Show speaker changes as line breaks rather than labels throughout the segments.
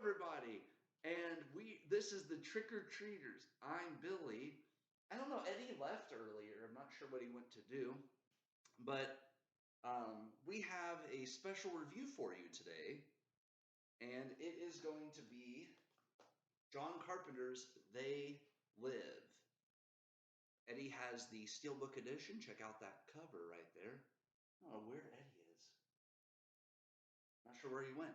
everybody, and this is the Trick or Treaters. I'm Billy. I don't know, Eddie left earlier. I'm not sure what he went to do, but we have a special review for you today, and it is going to be John Carpenter's They Live. Eddie has the Steelbook edition. Check out that cover right there. I don't know where Eddie is. Not sure where he went.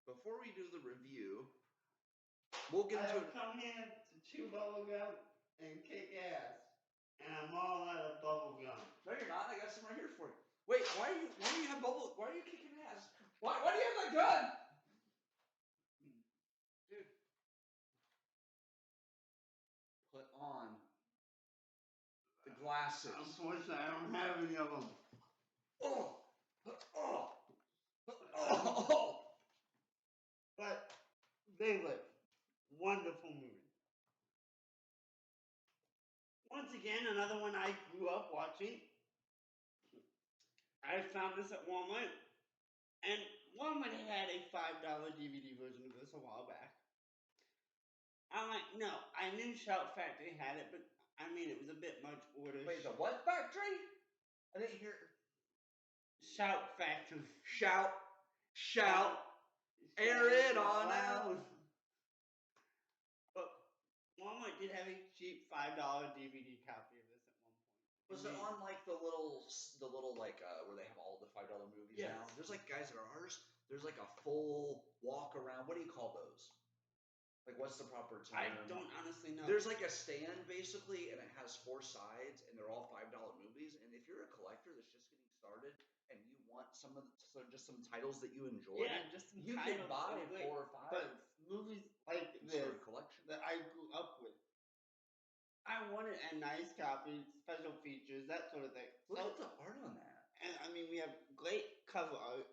Before we do the review, we'll get into it.
Come here to chew bubblegum and kick ass. And I'm all out of bubblegum.
No, you're not. I got some right here for you. Wait, why do you have bubble? Why are you kicking ass? Why do you have that gun? Dude. Put on the glasses.
Unfortunately, I don't have any of them. But They Live. Wonderful movie. Once again, another one I grew up watching. I found this at Walmart. And Walmart had a $5 DVD version of this a while back. I'm like, no, I knew Shout Factory had it, but I mean, it was a bit much order.
Wait, the what factory? I didn't hear.
Shout Factory.
Shout. Air it on out.
But Walmart did have a cheap $5 DVD copy of this at one point.
Was it on like the little like where they have all the $5 movies
Yes.
now? There's like guys at ours. There's like a full walk around. What do you call those? Like what's the proper term?
I don't honestly know.
There's like a stand basically, and it has 4 sides, and they're all $5 movies. And if you're a collector that's just getting started and you want some titles that you enjoy,
yeah, just some
you
titles
can buy
that are
4 or 5.
But movies like this
collection
that I grew up with, I wanted a nice copy, special features, that sort of thing.
Look at the art on that.
And I mean, we have great cover art.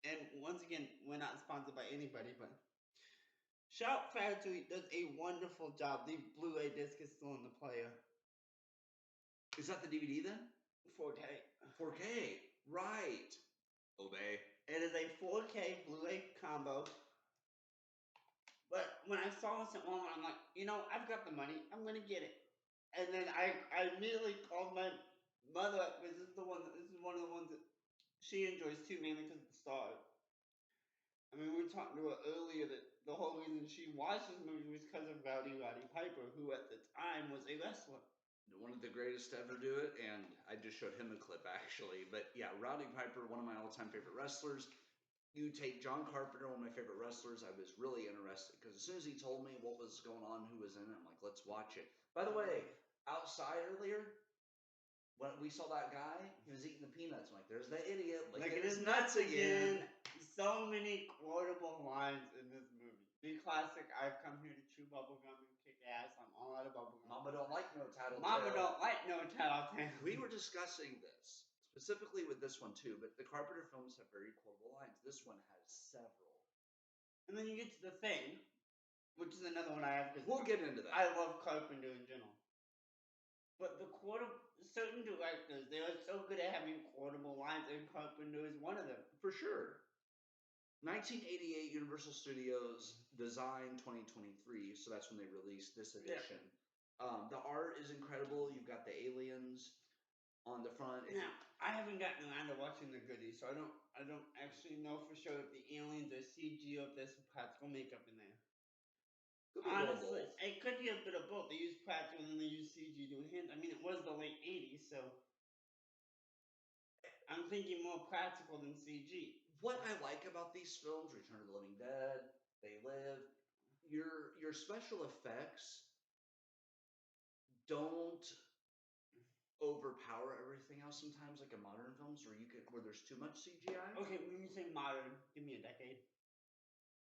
And once again, we're not sponsored by anybody, but Shout Factory does a wonderful job. The Blu-ray disc is still in the player.
Is that the DVD then?
4K.
4K. Right. Obey.
It is a 4K Blu-ray combo. But when I saw this at Walmart, I'm like, you know, I've got the money. I'm going to get it. And then I immediately called my mother up because this is one of the ones that she enjoys too, mainly because of the stars. I mean, we were talking to her earlier that the whole reason she watched this movie was because of Rowdy Piper, who at the time was a wrestler.
One of the greatest to ever do it, and I just showed him a clip actually. But yeah, Rowdy Piper, one of my all-time favorite wrestlers. You take John Carpenter, one of my favorite wrestlers. I was really interested because as soon as he told me what was going on, who was in it, I'm like, let's watch it. By the way, outside earlier, when we saw that guy, he was eating the peanuts. I'm like, there's that idiot. Look at his nuts again.
So many quotable lines in this movie. The classic, I've come here to chew bubblegum and kick ass. I'm all out of bubblegum.
Mama don't like no tattletale.
Mama don't like no tattletale.
We were discussing this, specifically with this one too, but the Carpenter films have very quotable lines. This one has several.
And then you get to The Thing, which is another one I have.
We'll get into that.
I love Carpenter in general. But certain directors, they are so good at having quotable lines, and Carpenter is one of them.
For sure. 1988 Universal Studios, Design 2023, so that's when they released this edition. Yeah. The art is incredible. You've got the aliens on the front.
Now, I haven't gotten around to watching the goodies, so I don't actually know for sure if the aliens are CG or if there's some practical makeup in there. Honestly, it could be a bit of both. They use practical and then they use CG doing hands. I mean, it was the late 80s, so I'm thinking more practical than CG.
What I like about these films, Return of the Living Dead, They Live, your special effects don't overpower everything else sometimes, like in modern films where there's too much CGI.
Okay, when you say modern, give me a decade.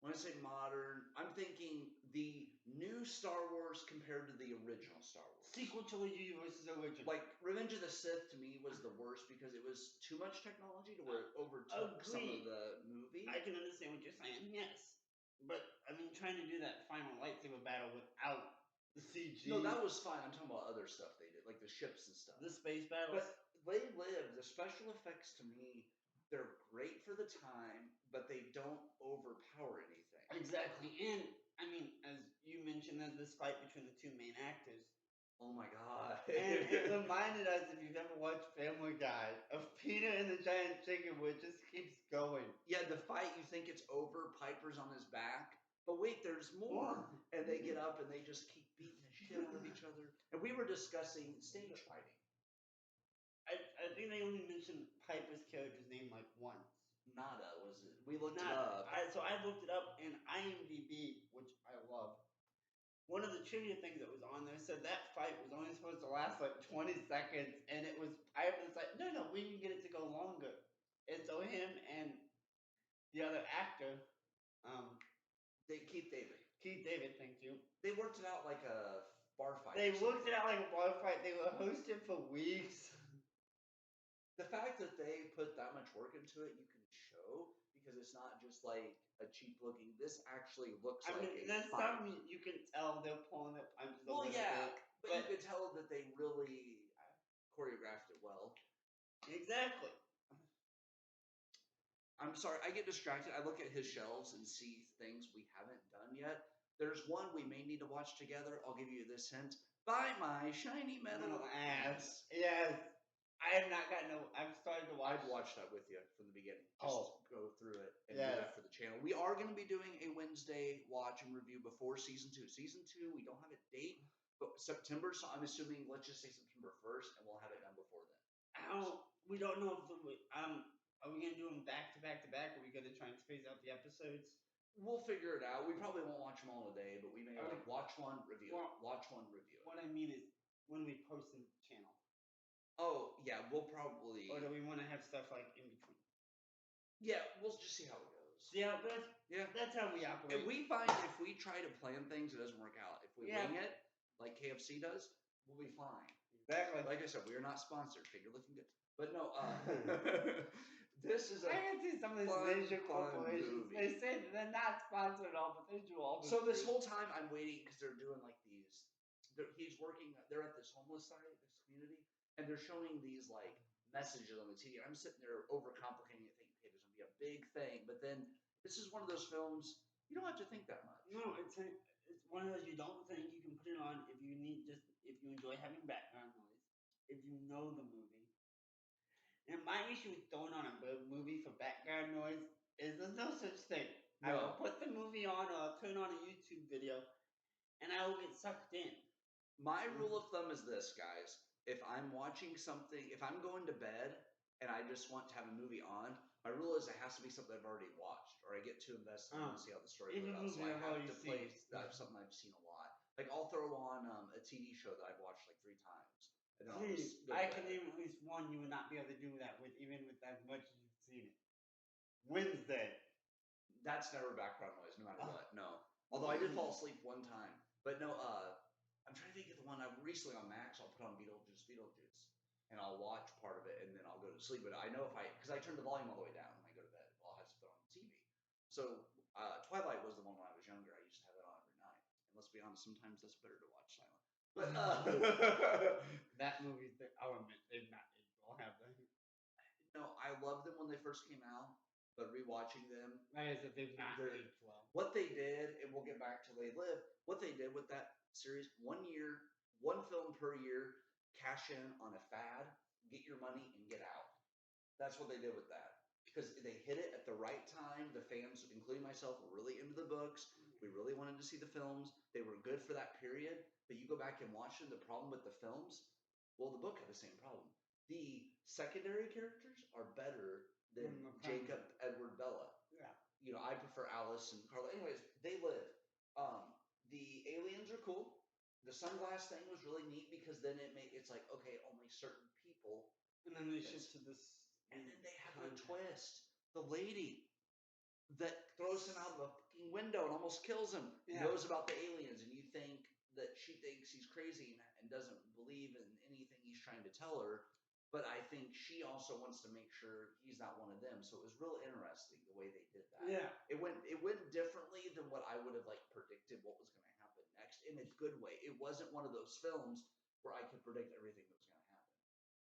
When I say modern, I'm thinking the new Star Wars compared to the original Star Wars.
Sequel trilogy versus original.
Like, Revenge of the Sith, to me, was the worst because it was too much technology to where it overtook some of the movie.
I can understand what you're saying, yes. But, I mean, trying to do that final lightsaber battle without the CG.
No, that was fine. I'm talking about other stuff they did, like the ships and stuff.
The space battles.
But They Live, the special effects to me They're great for the time, but they don't overpower anything.
Exactly. And I mean, as you mentioned, there's this fight between the two main actors.
Oh my god.
And it reminded us, if you've ever watched Family Guy, of Peter and the Giant Chicken, where it just keeps going.
Yeah, the fight, you think it's over, Piper's on his back, but wait, there's more. And they get up and they just keep beating the shit out of each other. And we were discussing stage fighting.
I think they only mentioned Piper's character's name like once.
Nada was it? We looked it
Nada.
up.
So I looked it up in IMDb, which I love. One of the trivia things that was on there said that fight was only supposed to last like 20 seconds, and it was Piper was like, no, we can get it to go longer. And so him and the other actor,
Keith David.
Keith David, thank you.
They worked it out like a bar fight.
They worked it out like a bar fight. They were hosting for weeks.
The fact that they put that much work into it, you can show, because it's not just like a cheap looking. This actually looks like a
there's
fight.
some you can tell they're pulling their punches.
Well, yeah,
but
you could tell that they really choreographed it well.
Exactly.
I'm sorry, I get distracted. I look at his shelves and see things we haven't done yet. There's one we may need to watch together. I'll give you this hint. Buy my shiny metal ass.
Yes. I have not gotten. I've started to watch.
I'd watch that with you from the beginning. Just go through it and do that for the channel. We are going to be doing a Wednesday watch and review before season 2. Season 2, we don't have a date, but September. So I'm assuming, let's just say September 1st, and we'll have it done before then.
We don't know if are we gonna do them back to back to back? Or are we gonna try and space out the episodes?
We'll figure it out. We probably won't watch them all in a day, but we may watch one, review it. Watch one, review it.
What I mean is when we post the channel.
Oh, yeah, we'll probably...
Or do we want to have stuff like in between?
Yeah, we'll just see how it goes.
Yeah, that's how we operate.
And we find if we try to plan things, it doesn't work out. If we wing it, like KFC does, we'll be fine.
Exactly.
Like I said, we are not sponsored. Figure looking good. But no, this is a
I can see some of these major corporations.
movie.
They say that they're not sponsored at all, but they do all this.
So this whole time I'm waiting because they're doing like these. He's working. They're at this homeless site, this community, and they're showing these like messages on the TV. And I'm sitting there overcomplicating it, thinking, okay, there's gonna be a big thing. But then this is one of those films you don't have to think that much.
No, it's one of those you don't think. You can put it on if you enjoy having background noise, if you know the movie. And my issue with throwing on a movie for background noise is there's no such thing.
No.
I will put the movie on, or I'll turn on a YouTube video, and I will get sucked in.
My rule of thumb is this, guys. If I'm watching something, if I'm going to bed and I just want to have a movie on, my rule is it has to be something I've already watched, or I get too invested and want to see how the story plays out. So I have to play something I've seen a lot. Like I'll throw on a TV show that I've watched like 3 times. And then
I can name at least one you would not be able to do that with, even with as much as you've seen it. Wednesday.
That's never background noise, no matter what. No. Although I did fall asleep one time. But no, I'm trying to think of the one I recently on Max. I'll put on Beetlejuice, and I'll watch part of it, and then I'll go to sleep. But I know because I turn the volume all the way down when I go to bed, I'll have to put on the TV. So Twilight was the one when I was younger. I used to have it on every night. And let's be honest, sometimes that's better to watch silent. But
that movie, they've not aged well, have they?
No, I loved them when they first came out, but rewatching them,
like I said, they've not aged well.
What they did, and we'll get back to They Live. What they did with that series, 1 year, 1 film per year, cash in on a fad, get your money and get out. That's what they did with that. Because they hit it at the right time. The fans, including myself, were really into the books. We really wanted to see the films. They were good for that period. But you go back and watch them, the problem with the films, well, the book had the same problem. The secondary characters are better than Jacob, Edward, Bella.
Yeah.
You know, I prefer Alice and Carla. Anyways, They Live. The aliens are cool. The sunglass thing was really neat because then it's like, okay, only certain people.
And then they shift to this.
And then they have a twist. The lady that throws him out of a fucking window and almost kills him knows about the aliens, and you think that she thinks he's crazy and doesn't believe in anything he's trying to tell her. But I think she also wants to make sure he's not one of them. So it was real interesting the way they did that.
Yeah.
It went differently than what I would have like predicted what was going to happen next in a good way. It wasn't one of those films where I could predict everything that was going to happen.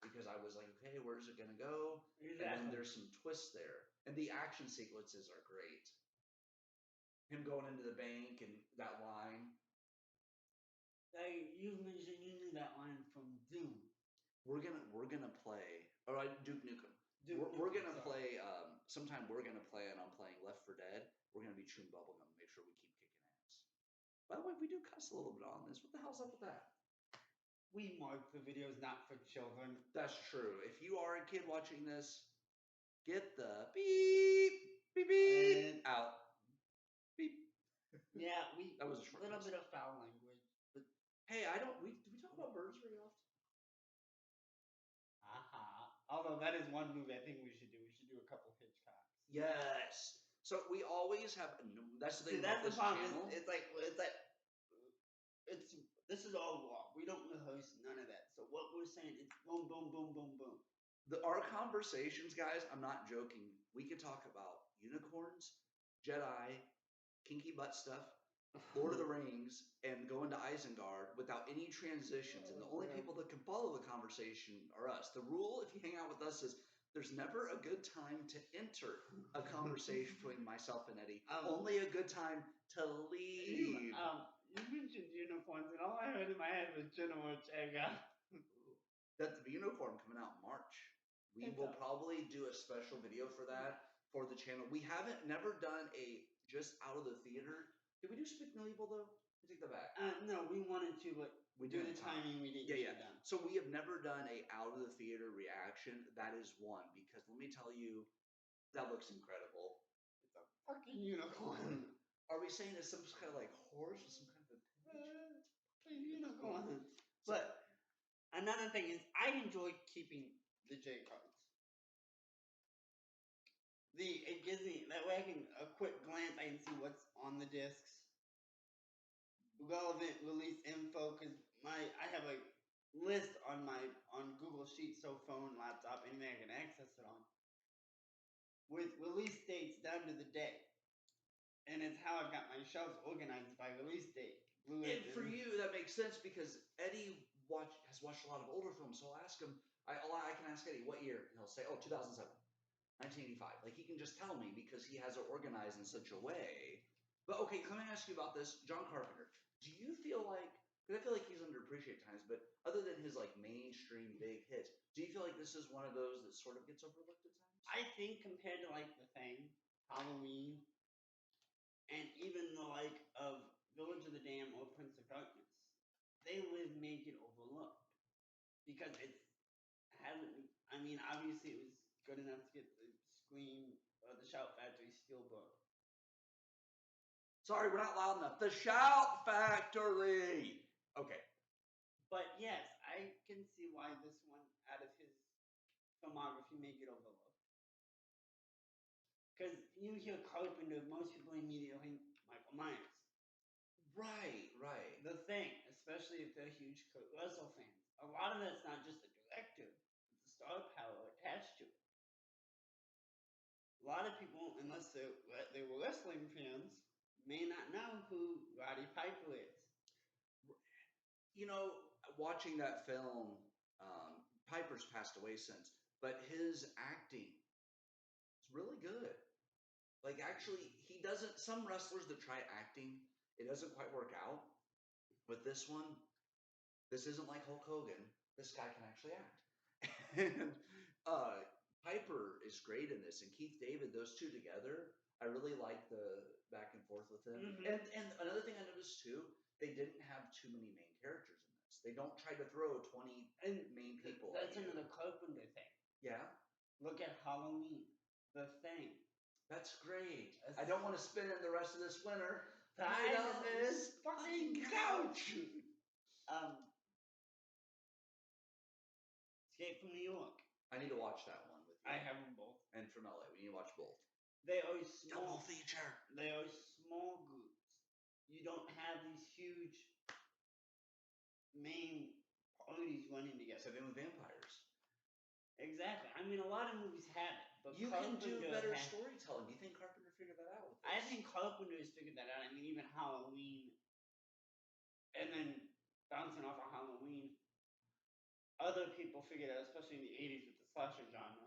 because I was like, okay, where's it gonna go? And then there's some twists there, and the action sequences are great. Him going into the bank and that line.
You mentioned you knew that line from Doom.
We're gonna play. All right, Duke Nukem. We're gonna play. Sometime we're gonna play, and I'm playing Left 4 Dead. We're gonna be chewing bubblegum. Make sure we keep kicking ass. By the way, we do cuss a little bit on this. What the hell's up with that?
We mark the videos not for children.
That's true. If you are a kid watching this, get the beep beep beep out. Beep.
Yeah,
that was a short
little bit of foul language. But
hey, do we talk about birds very often?
Although that is one movie I think we should do. We should do a couple Hitchcocks.
Yes. So we always have. That's the thing.
See, that's
about
the
this
problem.
channel.
This is all raw. We don't rehearse none of that. So what we're saying is boom, boom, boom, boom, boom.
Our conversations, guys. I'm not joking. We could talk about unicorns, Jedi, kinky butt stuff, Lord of the Rings, and go into Isengard without any transitions. And the only people that can follow the conversation are us. The rule, if you hang out with us, is there's never a good time to enter a conversation between myself and Eddie. Only a good time to leave.
You mentioned unicorns, and all I heard in my head was General Ortega.
That's the unicorn coming out in March. We will probably do a special video for that for the channel. We haven't never done a just out of the theater. Did we do Speak No Evil though? I take that back.
No, we wanted to, but
we
due to timing, we didn't get it done.
So we have never done a out of the theater reaction. That is one because let me tell you, that looks incredible.
It's a fucking unicorn.
Are we saying it's some kind of like horse or some kind of
a unicorn? But another thing is, I enjoy keeping the J cards. It gives me that way I can a quick glance. I can see what's on the discs, relevant release info. Because I have a list on Google Sheets, so phone, laptop, anything I can access it on, with release dates down to the day. And it's how I've got my shelves organized by release date.
And for you, that makes sense because Eddie has watched a lot of older films. So I'll ask him. I can ask Eddie what year, and he'll say, "Oh, 2007, 1985." Like he can just tell me because he has it organized in such a way. But okay, let me ask you about this, John Carpenter. Do you feel like? Because I feel like he's underappreciated at times, but other than his like mainstream big hits, do you feel like this is one of those that sort of gets overlooked at times?
I think compared to like The Thing, Halloween, and even the like of Village of the Damned or Prince of Darkness, they make it overlooked because it hasn't. I mean, obviously it was good enough to get the Scream or the Shout Factory Steelbook.
Sorry, we're not loud enough. The Shout Factory. Okay.
But yes, I can see why this one out of his filmography make it overlooked. Because you hear Carpenter, most people immediately Michael Myers.
Right.
The Thing, especially if they're huge Kurt Russell fans. A lot of that's not just the director, it's the star power attached to it. A lot of people, unless they were wrestling fans, may not know who Roddy Piper is.
You know, watching that film, Piper's passed away since, but his acting is really good. Like, actually, he doesn't. Some wrestlers that try acting, it doesn't quite work out. With this one, this isn't like Hulk Hogan. This guy can actually act. And Piper is great in this, and Keith David, those two together, I really like the back and forth with him.
Mm-hmm.
And another thing I noticed too, they didn't have too many main characters in this. They don't try to throw 20 main people.
That's another Carpenter thing.
Yeah.
Look at Halloween, The Thing.
That's great. I don't want to spend it the rest of this winter.
Tied on this fucking couch. Escape from New York.
I need to watch that one with you.
I have them both.
And from LA, we need to watch both.
They are small.
Double feature.
They are small groups. You don't have these huge main parties running together.
Except with vampires.
Exactly. I mean, a lot of movies have it, but
you can do better storytelling. Do you think Carpenter figured that out?
I think Carpenter has figured that out. I mean, even Halloween, and then bouncing off of Halloween, other people figured out, especially in the 80s with the slasher genre.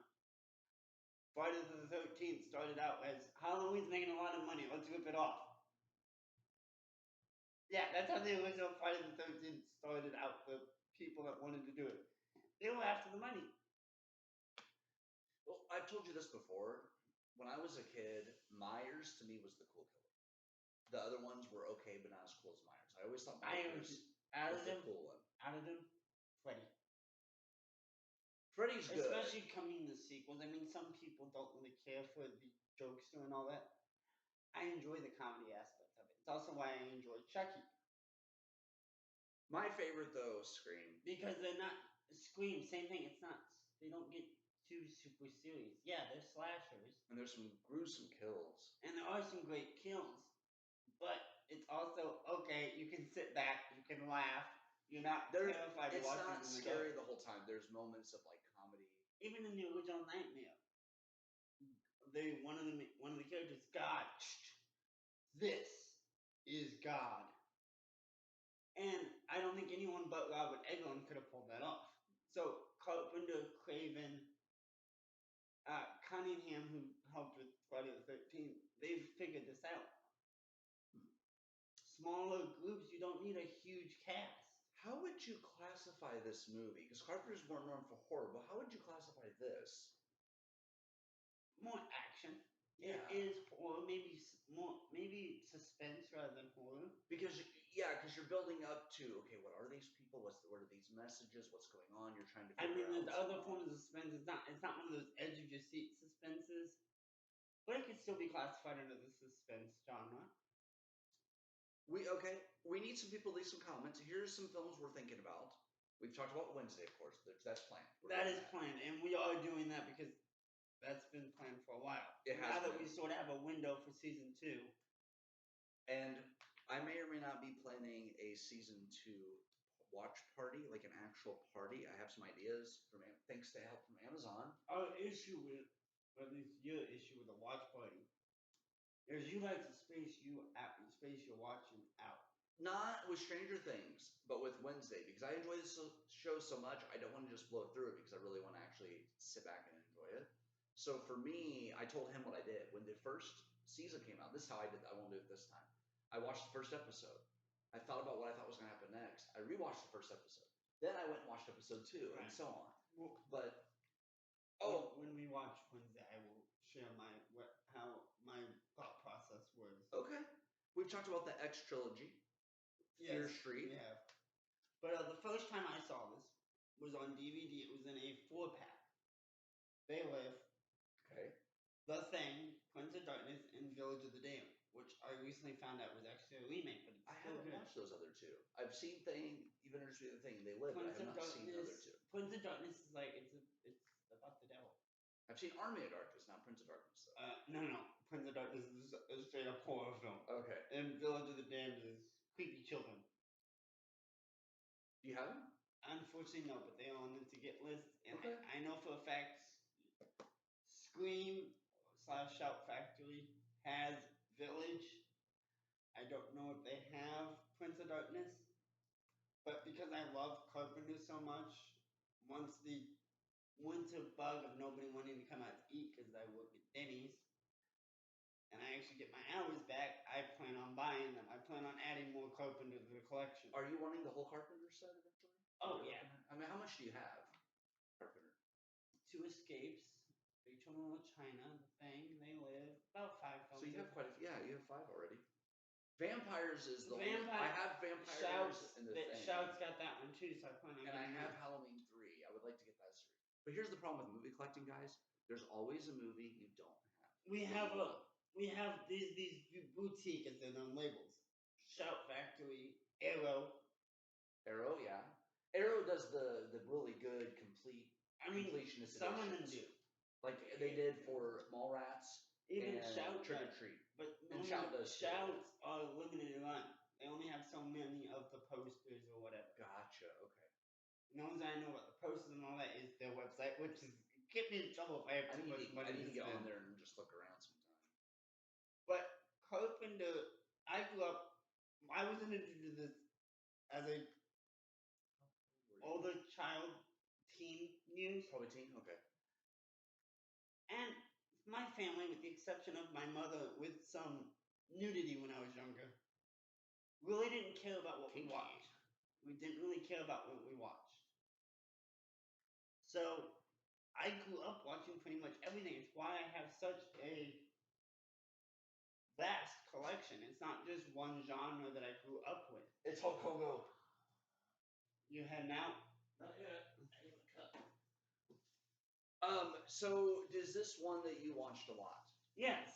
Friday the 13th started out as Halloween's making a lot of money, let's rip it off. Yeah, that's how the original Friday the 13th started out, the people that wanted to do it. They were after the money.
Well, I've told you this before. When I was a kid, Myers to me was the cool killer. The other ones were okay, but not as cool as Myers. I always thought Myers
Out
was
of
the
them,
cool one.
Freddy.
Freddy's good.
Especially coming the sequels. I mean, some people don't really care for the jokester and all that. I enjoy the comedy aspect of it. It's also why I enjoy Chucky.
My favorite though, Scream.
Because they're not Scream, same thing. It's not. They don't get too super serious. Yeah, they're slashers,
And there's some gruesome kills.
and there are some great kills, but it's also okay. You can sit back, you can laugh. You're not terrified
It's
watching
not
them
scary
go.
the whole time. There's moments of like comedy.
Even in the original Nightmare, one of the characters, God, this is God. And I don't think anyone but Robert Englund could have pulled that off. So Carpenter, Craven, Cunningham, who helped with Friday the 13th, they've figured this out. Smaller groups, you don't need a huge cast.
How would you classify this movie? Because Carpenter's more known for horror, but how would you classify this?
More action.
Yeah.
It is horror, maybe suspense rather than horror.
Because you're building up to, okay, what are these people? What are these messages? What's going on? You're trying to figure out.
There's other forms of suspense. It's not one of those edge of your seat suspenses, but it could still be classified under the suspense genre.
We need some people to leave some comments. Here's some films we're thinking about. We've talked about Wednesday, of course. That's planned.
That is planned, and we are doing that because that's been planned for a while.
It has
now that
been.
we sort of have a window for season 2.
And I may or may not be planning a season 2 watch party, like an actual party. I have some ideas thanks to help from Amazon.
Our issue with, or at least your issue with the watch party, is you like to space you're watching out.
Not with Stranger Things, but with Wednesday, because I enjoy this show so much, I don't want to just blow through it because I really want to actually sit back and enjoy it. So for me, I told him what I did. When the first season came out, this is how I did that. I won't do it this time. I watched the first episode. I thought about what I thought was going to happen next. I rewatched the first episode. Then I went and watched episode 2 and so on. But
when we watch Wednesday, I will share how my thought process was.
Okay. We've talked about the X trilogy. Fear Street.
We have. But the first time I saw this was on DVD. It was in a 4-pack. They Live.
Okay.
The Thing, Prince of Darkness, and Village of the Damned, which I recently found out was actually a remake, but
I haven't watched those other two. I've seen You've introduced me to the Thing, They Live, but I have not seen the other two.
Prince of Darkness is like it's about the devil.
I've seen Army of Darkness, not Prince of Darkness.
No. Prince of Darkness is a straight up horror film.
Okay.
And Village of the Damned is creepy children.
Do you have them?
Unfortunately, no, but they are on the to get list, and
okay.
I know for a fact Scream / Shout Factory has Village. I don't know if they have Prince of Darkness, but because I love Carpenter so much, once the winter bug of nobody wanting to come out to eat because I work at Denny's, and I actually get my hours back, I plan on buying them. I plan on adding more Carpenter to the collection.
Are you wanting the whole Carpenter set eventually?
Oh, yeah.
I mean, how much do you have, Carpenter?
2 Escapes, Big Trouble in Little China, The Thing, They Live, about 5 films.
So you have quite a few. Yeah, you have 5 already. Vampires is the
only.
I have Vampires
and
The Thing.
Shout's got that one too, so I plan on
And I have Halloween 3. I would like to get that series. But here's the problem with movie collecting, guys. There's always a movie you don't have.
We have these boutique, as they're known, labels. Shout Factory, Arrow,
yeah. Arrow does the really good completionist
some of them
editions.
do.
Like they did for Mallrats.
Even
and
Shout
Trick or Treat.
But
Shout does.
Shouts are limited run. They only have so many of the posters or whatever.
Gotcha. Okay.
The only thing I know about the posters and all that is their website, which is get me in trouble if I have too much money.
I need to get on there and just look around sometime.
But Carpenter, I was introduced to this as a older child years.
Probably teen. Okay.
And my family, with the exception of my mother with some nudity when I was younger, really didn't care about what we
Kinky.
watched. We didn't really care about what we watched. So I grew up watching pretty much everything. It's why I have such a vast collection. It's not just one genre that I grew up with.
It's Hulk Hogan.
You heading out?
Not yet. So is this one that you watched a lot?
Yes.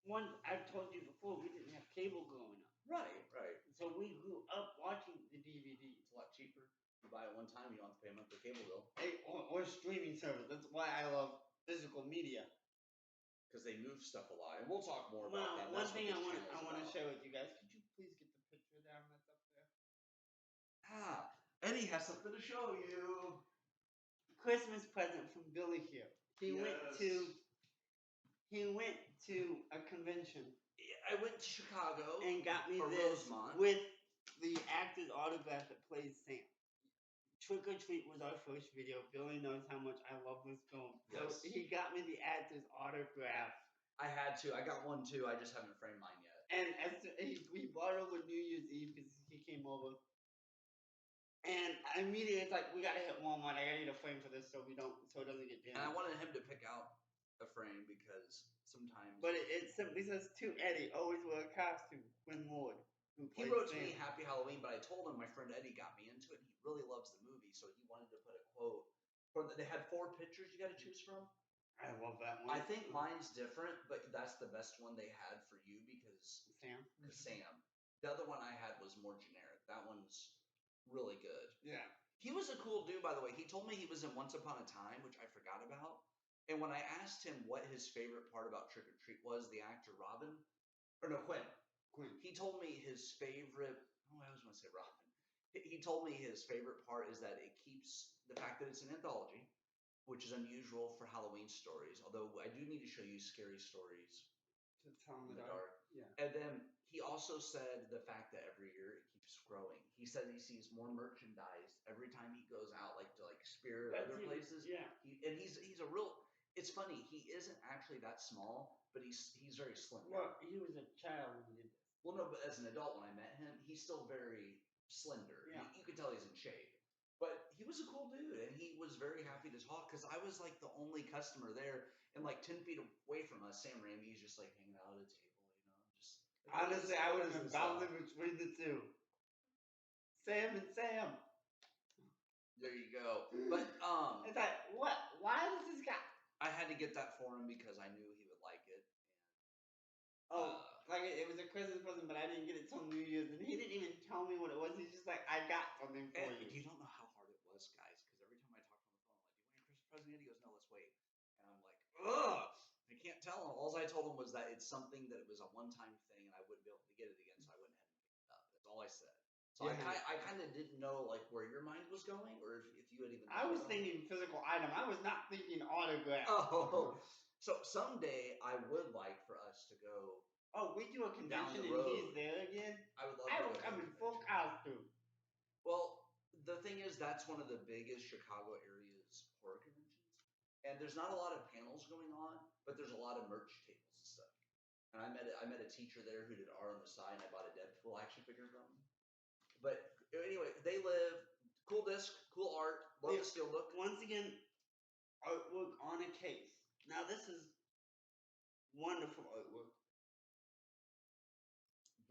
One I've told you before, we didn't have cable growing up.
Right.
So we grew up watching the DVD.
It's a lot cheaper. You buy it one time, you don't have to pay a monthly cable bill.
Or streaming service. That's why I love physical media.
Because they move stuff a lot. And we'll talk more
Well,
about that.
one
That's
thing I
what
want
this
I
channel's
want to
about.
share with you guys. Could you please get the picture down that's up there?
Eddie has something to show you.
Christmas present from Billy here. He went to a convention
I went to Chicago
and got me
for
this
Rosemont.
with the actor's autograph that plays Sam. Trick or Treat was our first video. Billy knows how much I love this film.
Yes.
So he got me the actor's autograph.
I had to. I got one too. I just haven't framed mine yet.
And we bought it over New Year's Eve because he came over. And I immediately, it's like, we gotta hit Walmart. I gotta get a frame for this so it doesn't get damaged.
And I wanted him to pick out a frame because sometimes.
But it simply says to Eddie, always wear a costume. Quinn Lord.
He wrote to me Happy Halloween, but I told him my friend Eddie got me into it. And he really loves the movie, so he wanted to put a quote. They had 4 pictures you got to choose from.
I love that one.
I think mine's different, but that's the best one they had for you because Sam. The other one I had was more generic. That one's really good.
Yeah.
He was a cool dude, by the way. He told me he was in Once Upon a Time, which I forgot about. And when I asked him what his favorite part about Trick or Treat was, the actor Quinn. He told me his favorite. Oh, I always want to say Robin. He told me his favorite part is that it keeps the fact that it's an anthology, which is unusual for Halloween stories. Although I do need to show you scary stories
to tell
in the dark.
Yeah.
And then he also said the fact that every year it keeps growing. He said he sees more merchandise every time he goes out, like to Spirit or other places.
Yeah.
He's a real. It's funny. He isn't actually that small, but he's very slim.
Well, he was a child when he did this.
Well, no, but as an adult, when I met him, he's still very slender.
Yeah.
You could tell he's in shape. But he was a cool dude, and he was very happy to talk because I was like the only customer there, and like 10 feet away from us, Sam Raimi's just like hanging out at a table, just.
Honestly, I would have been bouncing between the two. Sam and Sam.
There you go. But
it's like, what? Why does this guy?
I had to get that for him because I knew he would like it.
Like it was a Christmas present, but I didn't get it till New Year's, and he didn't even tell me what it was. He's just like, I got something for you.
You don't know how hard it was, guys, because every time I talk on the phone, I'm like, "Do you want your Christmas present?" He goes, "No, let's wait." And I'm like, ugh. I can't tell him. All I told him was that it's something that it was a one-time thing, and I wouldn't be able to get it again, so I went ahead and picked it up. That's all I said. So yeah. I kind of didn't know like where your mind was going, or if you had even.
I was thinking physical item. I was not thinking autograph.
Oh, so someday I would like for us to go.
Oh, we do a convention and he's there again.
I would love.
I will come in full costume.
Well, the thing is, that's one of the biggest Chicago area's horror conventions, and there's not a lot of panels going on, but there's a lot of merch tables and stuff. And I met a teacher there who did art on the side, and I bought a Deadpool action figure from him. But anyway, they live cool disc, cool art, love the steel look.
Once again, artwork on a case. Now this is wonderful artwork.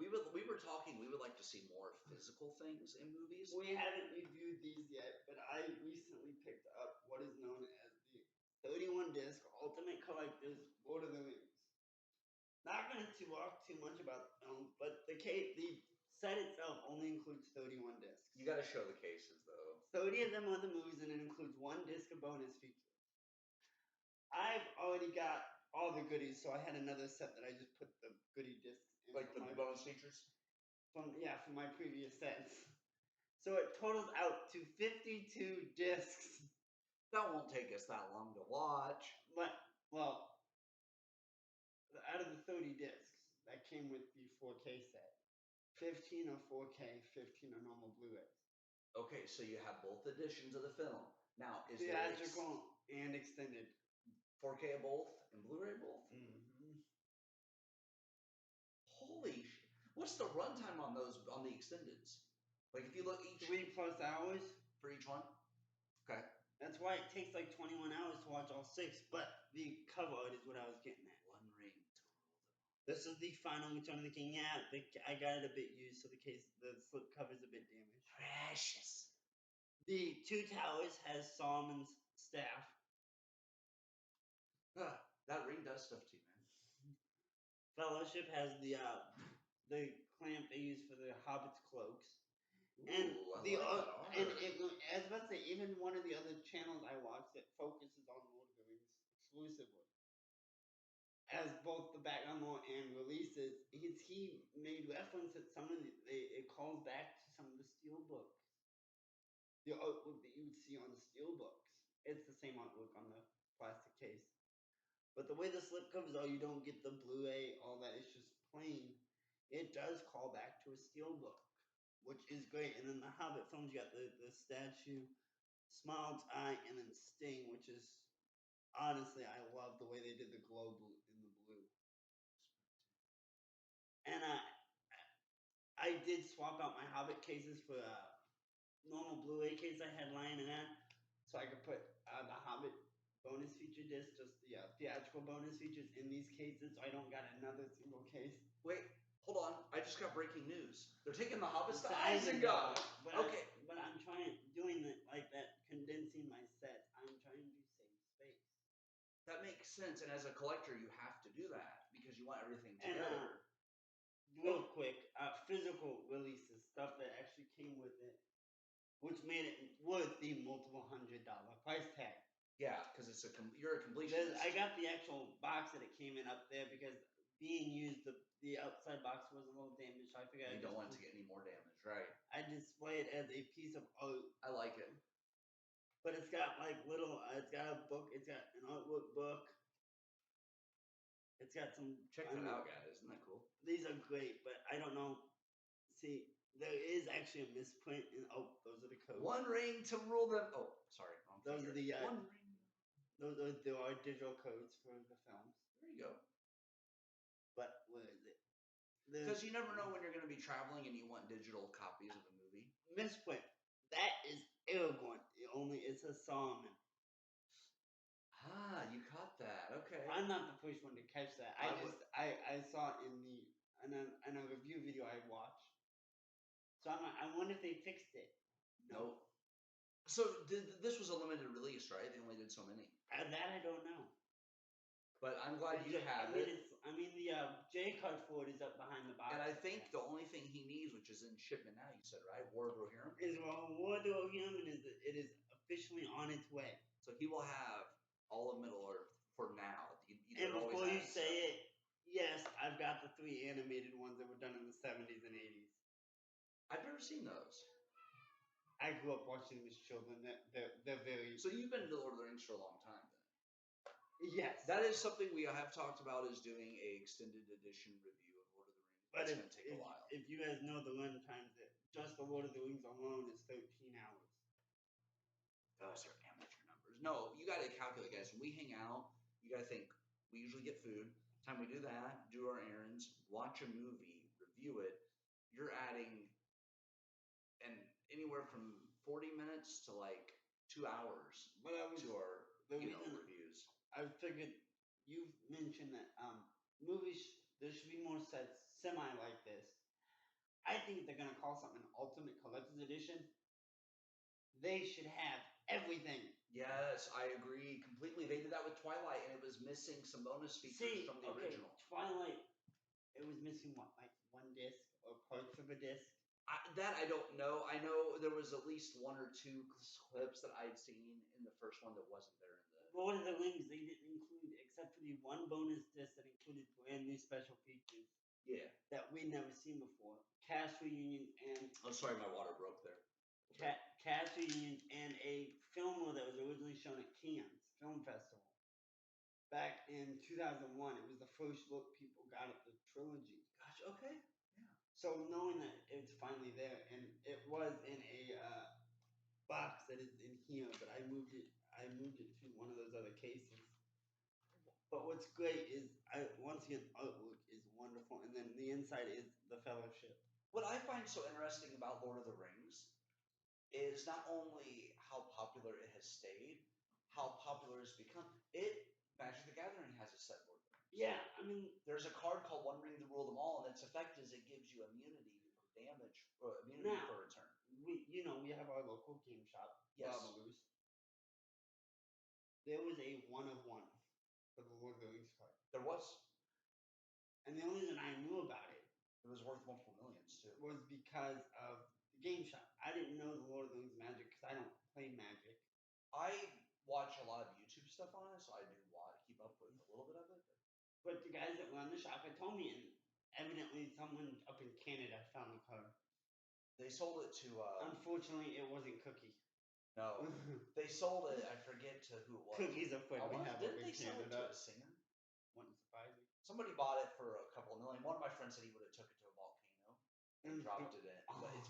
We were talking. We would like to see more physical things in movies.
We haven't reviewed these yet, but I recently picked up what is known as the 31 disc Ultimate Collector's Lord of the Rings. Not going to talk too much about the film, but the set itself only includes 31 discs.
You got to show the cases though.
30 of them are the movies, and it includes 1 disc of bonus features. I've already got all the goodies, so I had another set that I just put the goodie discs in.
Like the bonus features?
From my previous sets. So it totals out to 52 discs.
That won't take us that long to watch.
But, well, out of the 30 discs that came with the 4K set, 15 are 4K, 15 are normal Blu-rays.
Okay, so you have both editions of the film. Now, is there
theatrical and extended.
4K both and Blu-ray both?
Mm-hmm.
Holy sh! What's the runtime on those on the extendeds? Like if you look each
3+ hours.
for each one. Okay.
That's why it takes like 21 hours to watch all 6. But the cover art is what I was getting at.
One ring to rule them.
This is the final Return of the King. Yeah, I got it a bit used, so the slip cover's a bit damaged.
Precious.
The Two Towers has Solomon's staff.
That ring does stuff too, man.
Fellowship has the clamp they use for the Hobbit's cloaks. And
Ooh,
the
I like that
and
art.
I was about to say, even one of the other channels I watch that focuses on Lord of the Rings exclusively, as both the background lore and releases, he made reference that some of it calls back to some of the steel books, the artwork that you would see on the steel books. It's the same artwork on the plastic case, but the way the slipcovers are, you don't get the Blu-ray, all that. It's just plain. It does call back to a steel book, which is great. And then the Hobbit films, you got the statue, Smaug's eye, and then Sting, which is honestly, I love the way they did the glow blue in the blue. And I did swap out my Hobbit cases for a normal Blu-ray case I had lying around, so I could put the Hobbit bonus feature disc, just the theatrical bonus features in these cases, so I don't got another single case.
Wait, hold on. I just got breaking news. They're taking the Hobbits to
Isengard.
Isengard. Okay.
But I'm doing it like that, condensing my sets. I'm trying to save space.
That makes sense, and as a collector, you have to do that because you want everything
And,
together.
real quick, physical releases, stuff that actually came with it, which made it worth the multiple $100 price tag.
Yeah, because you're a completionist.
I got the actual box that it came in up there because being used, the outside box was a little damaged, so I figured
You don't want it to get any more damage, right?
I display it as a piece of art.
I like it.
But it's got like it's got a book, it's got an artwork book. It's got some.
Check that out, guys. Isn't that cool?
These are great, but I don't know. See, there is actually a misprint in. Oh, those are the codes.
One ring to rule them. Oh, sorry.
Those are the.
One ring.
There are digital codes for the films.
There you go.
But where is it?
Because you never know when you're going to be traveling and you want digital copies of a movie.
Misprint. That is Aragorn. It's a Solomon.
Ah, you caught that. Okay.
I'm not the first one to catch that. I saw it in a review video I watched. So I wonder if they fixed it.
Nope. So this was a limited release, right? They only did so many.
That I don't know.
But I'm glad you have it.
The J card for it is up behind the box.
And I think the only thing he needs, which is in shipment now, you said, right? War of Rohirrim?
Is War of Rohirrim, and it is officially on its way.
So he will have all of Middle Earth for now.
And before you say it, yes, I've got the 3 animated ones that were done in the 70s and 80s.
I've never seen those.
I grew up watching them as children. They're very.
So you've been to Lord of the Rings for a long time, then?
Yes.
That is something we have talked about, is doing a extended edition review of Lord of the Rings. But it's going to take a while.
If you guys know the run times, that just the Lord of the Rings alone is 13 hours.
Those are amateur numbers. No, you got to calculate, guys. When we hang out, you got to think. We usually get food. Time we do that, do our errands, watch a movie, review it. You're adding anywhere from 40 minutes to like 2 hours to our reviews.
I figured you've mentioned that movies, there should be more sets semi like this. I think if they're gonna call something Ultimate Collector's Edition, they should have everything.
Yes, I agree completely. They did that with Twilight, and it was missing some bonus features from the original.
Twilight, it was missing what, like 1 disc or parts of a disc?
That I don't know. I know there was at least 1 or 2 clips that I'd seen in the first one that wasn't there in the.
Lord of the Rings, they didn't include, except for the 1 bonus disc that included brand new special features.
Yeah.
That we'd never seen before. Cast reunions and.
Oh, sorry, my water broke there.
Cast reunions and a film that was originally shown at Cannes Film Festival. Back in 2001, it was the first look people got at the trilogy.
Gosh, okay. Yeah.
So knowing that it's finally there, and it was in a box that is in here, but I moved it. I moved it to one of those other cases. But what's great is, I once again, artwork is wonderful, and then the inside is the Fellowship.
What I find so interesting about Lord of the Rings is not only how popular it has stayed, how popular it's become. Magic the Gathering has a set Lord of the Rings.
Yeah, I mean,
There's a card called One Ring to Rule Them All, and its effect is it gives you immunity from damage, or immunity
Now-
for a turn.
we have our local game shop,
Yes.
Babalu's. There was a 1 of 1 for the Lord of the Rings card,
There was.
and the only reason I knew about it
It was worth multiple millions too.
was because of the game shop. I didn't know the Lord of the Rings Magic because I don't play Magic.
I watch a lot of YouTube stuff on it, so I do keep up with a little bit of it.
But the guys that run the shop had told me, and evidently someone up in Canada found the card.
They sold it to.
Unfortunately, it wasn't Cookie.
No, they sold it. I forget to who it was.
Cookie's a friend we have up
Didn't
in
they sell it to
Canada.
a singer?
Wouldn't surprise me.
Somebody bought it for a couple of million. One of my friends said he would have took it to a volcano and dropped it in,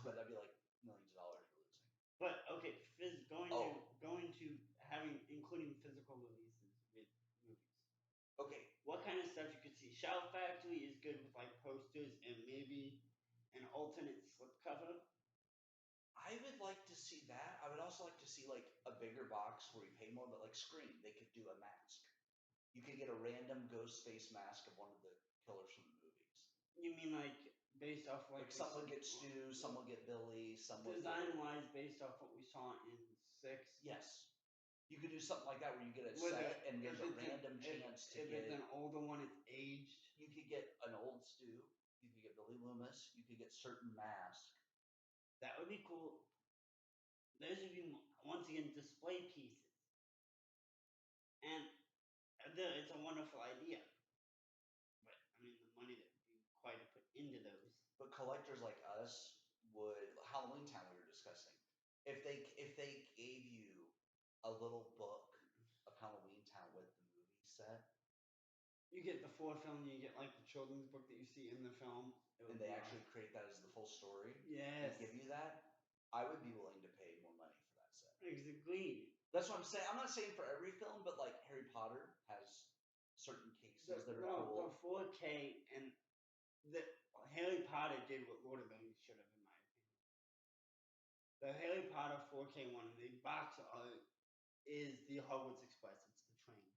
but that'd be like millions of dollars you're losing.
But okay, going to having including physical releases with movies.
Okay,
What kind of stuff you could see? Shout Factory is good with like posters and maybe an alternate slipcover.
I would like to see that. I would also like to see like a bigger box where you pay more, but like Scream, they could do a mask. You could get a random ghost face mask of one of the killers from the movies.
You mean like based off
Like some will get Stu, some will get Billy, some will
design wise based off what we saw in 6?
Yes. You could do something like that where you get a
With
set
it-
and there's
if
a
it's
random chance to
if
get.
it's an older one, it's aged.
You could get an old Stu. You could get Billy Loomis. You could get certain masks.
That would be cool. Those would be once again display pieces, and it's a wonderful idea. But I mean, the money that would be required to put into those.
But collectors like us would Halloween Town we were discussing. If they gave you a little book of Halloween Town with the movie set,
You get the 4 film, you get like the children's book that you see in the film,
and they actually create that as the full story,
yes,
and give you that, I would be willing to pay more money for that set.
Agreed.
That's what I'm saying. I'm not saying for every film, but like Harry Potter has certain cases that are
The
cool.
4K and the Harry Potter did what Lord of the Rings should have, in my opinion. The Harry Potter 4K one, the box art is the Hogwarts Express. It's the train,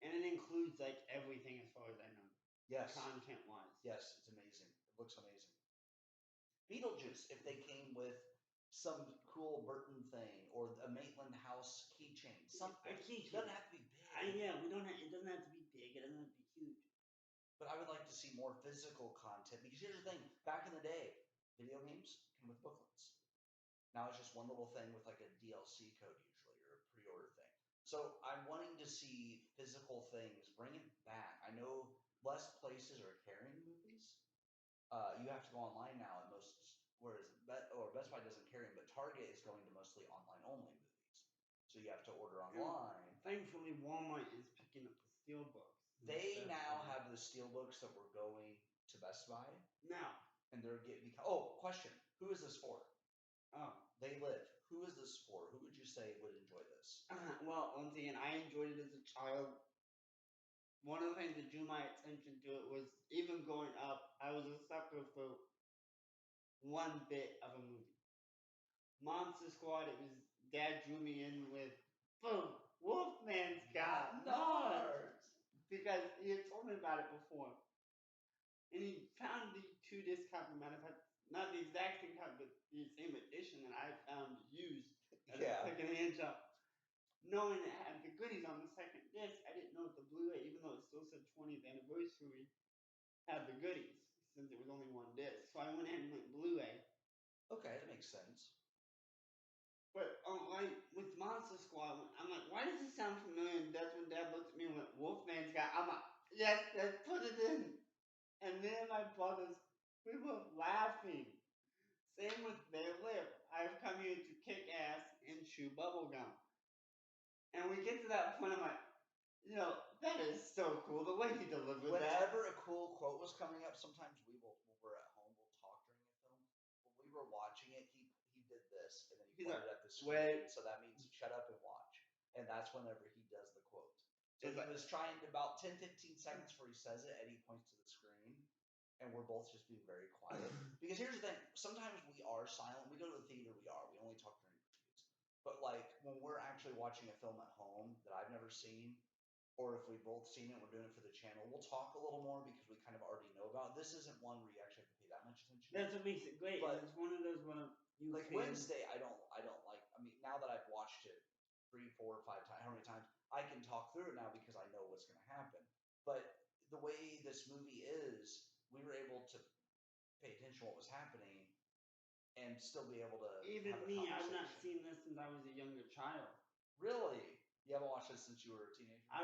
and it includes like everything as far as I know,
Yes.
content wise.
Yes, it's amazing. It looks amazing. Beetlejuice, if they came with some cool Burton thing or a Maitland House keychain, something.
A keychain.
It doesn't have to be big.
We don't. It doesn't have to be big. It doesn't have to be huge.
But I would like to see more physical content because here's the thing: back in the day, video games came with booklets. Now it's just one little thing with like a DLC code usually or a pre-order thing. So I'm wanting to see physical things. Bring it back. I know less places are carrying movies. You have to go online now at most. Whereas Best Buy doesn't carry them, but Target is going to mostly online only movies. So you have to order online.
Thankfully, Walmart is picking up the steelbooks.
They now have the steelbooks that were going to Best Buy.
Now,
And they're getting. Oh, question. Who is this for?
oh,
They live. Who is this for? Who would you say would enjoy this?
well, once again, I enjoyed it as a child. One of the things that drew my attention to it was even growing up, I was a sucker for one bit of a movie. Monster Squad. It was Dad drew me in with boom. Wolfman's got nards, because he had told me about it before, and he found the 2-disc copy. Matter of fact, not the exact same copy, but the same edition that I found used at a second-hand shop. Knowing it had the goodies on the second disc, I didn't know if the Blu-ray, even though it still said 20th anniversary, had the goodies since it was only 1 disc. So I went ahead and went Blu-ray.
Okay, that makes sense.
But like with Monster Squad, I'm like, why does this sound familiar? And that's when Dad looked at me and went, Wolfman's got. I'm like, yes, let's put it in. And then my brothers, we were laughing. Same with They Live. I've come here to kick ass and chew bubble gum. And we get to that point, I'm like, that is so cool. The way he delivered that.
Whenever a cool quote was coming up, sometimes we're at home, we'll talk during a film. When we were watching it, he he did this, and then he
He's like,
pointed at the
wait.
screen, so that means shut up and watch. And that's whenever he does the quote. So
It's
he
like-
was trying to about 10, 15 seconds before he says it, Eddie points to the screen, and we're both just being very quiet. Because here's the thing, sometimes we are silent. We go to the theater, we only talk during reviews. But like when we're actually watching a film at home that I've never seen, or if we've both seen it, we're doing it for the channel, we'll talk a little more because we kind of already know about it. This isn't one where you actually have to pay that much attention.
That's what makes it great.
But-
and it's one of those you
Like
can.
Wednesday, I don't like. I mean, now that I've watched it 3, 4, 5 times, how many times I can talk through it now because I know what's going to happen. But the way this movie is, we were able to pay attention to what was happening and still be able to
Even
have a
me, I've not
conversation.
seen this since I was a younger child.
Really? You haven't watched this since you were a teenager?
I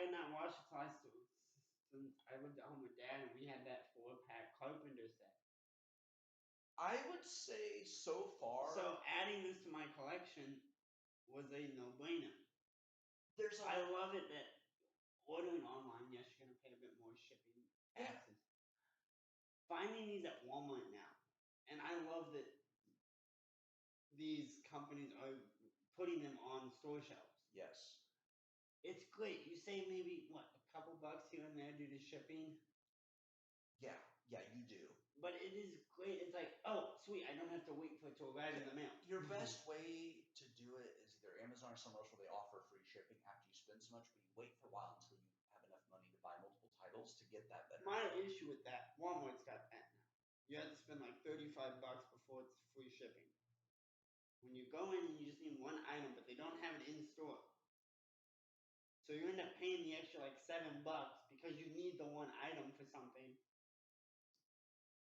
had not watched it till since I lived at home with Dad, and we had that 4-pack Carpenter set.
I would say so far.
So adding this to my collection was a no-brainer.
There's
I love it that ordering online, yes, you're gonna pay a bit more shipping
Yeah.
taxes. Finding these at Walmart now, and I love that these companies are putting them on store shelves.
Yes.
It's great. You save maybe what, a couple bucks here and there due to shipping,
Yeah, you do.
but it is great. It's like, oh, sweet, I don't have to wait for it to arrive in the mail.
Your best way to do it is either Amazon or somewhere else where they offer free shipping after you spend so much, but you wait for a while until you have enough money to buy multiple titles to get that better.
My issue with that, Walmart's got that now. You have to spend like $35 before it's free shipping. When you go in and you just need one item, but they don't have it in store. So you end up paying the extra like $7 because you need the one item for something.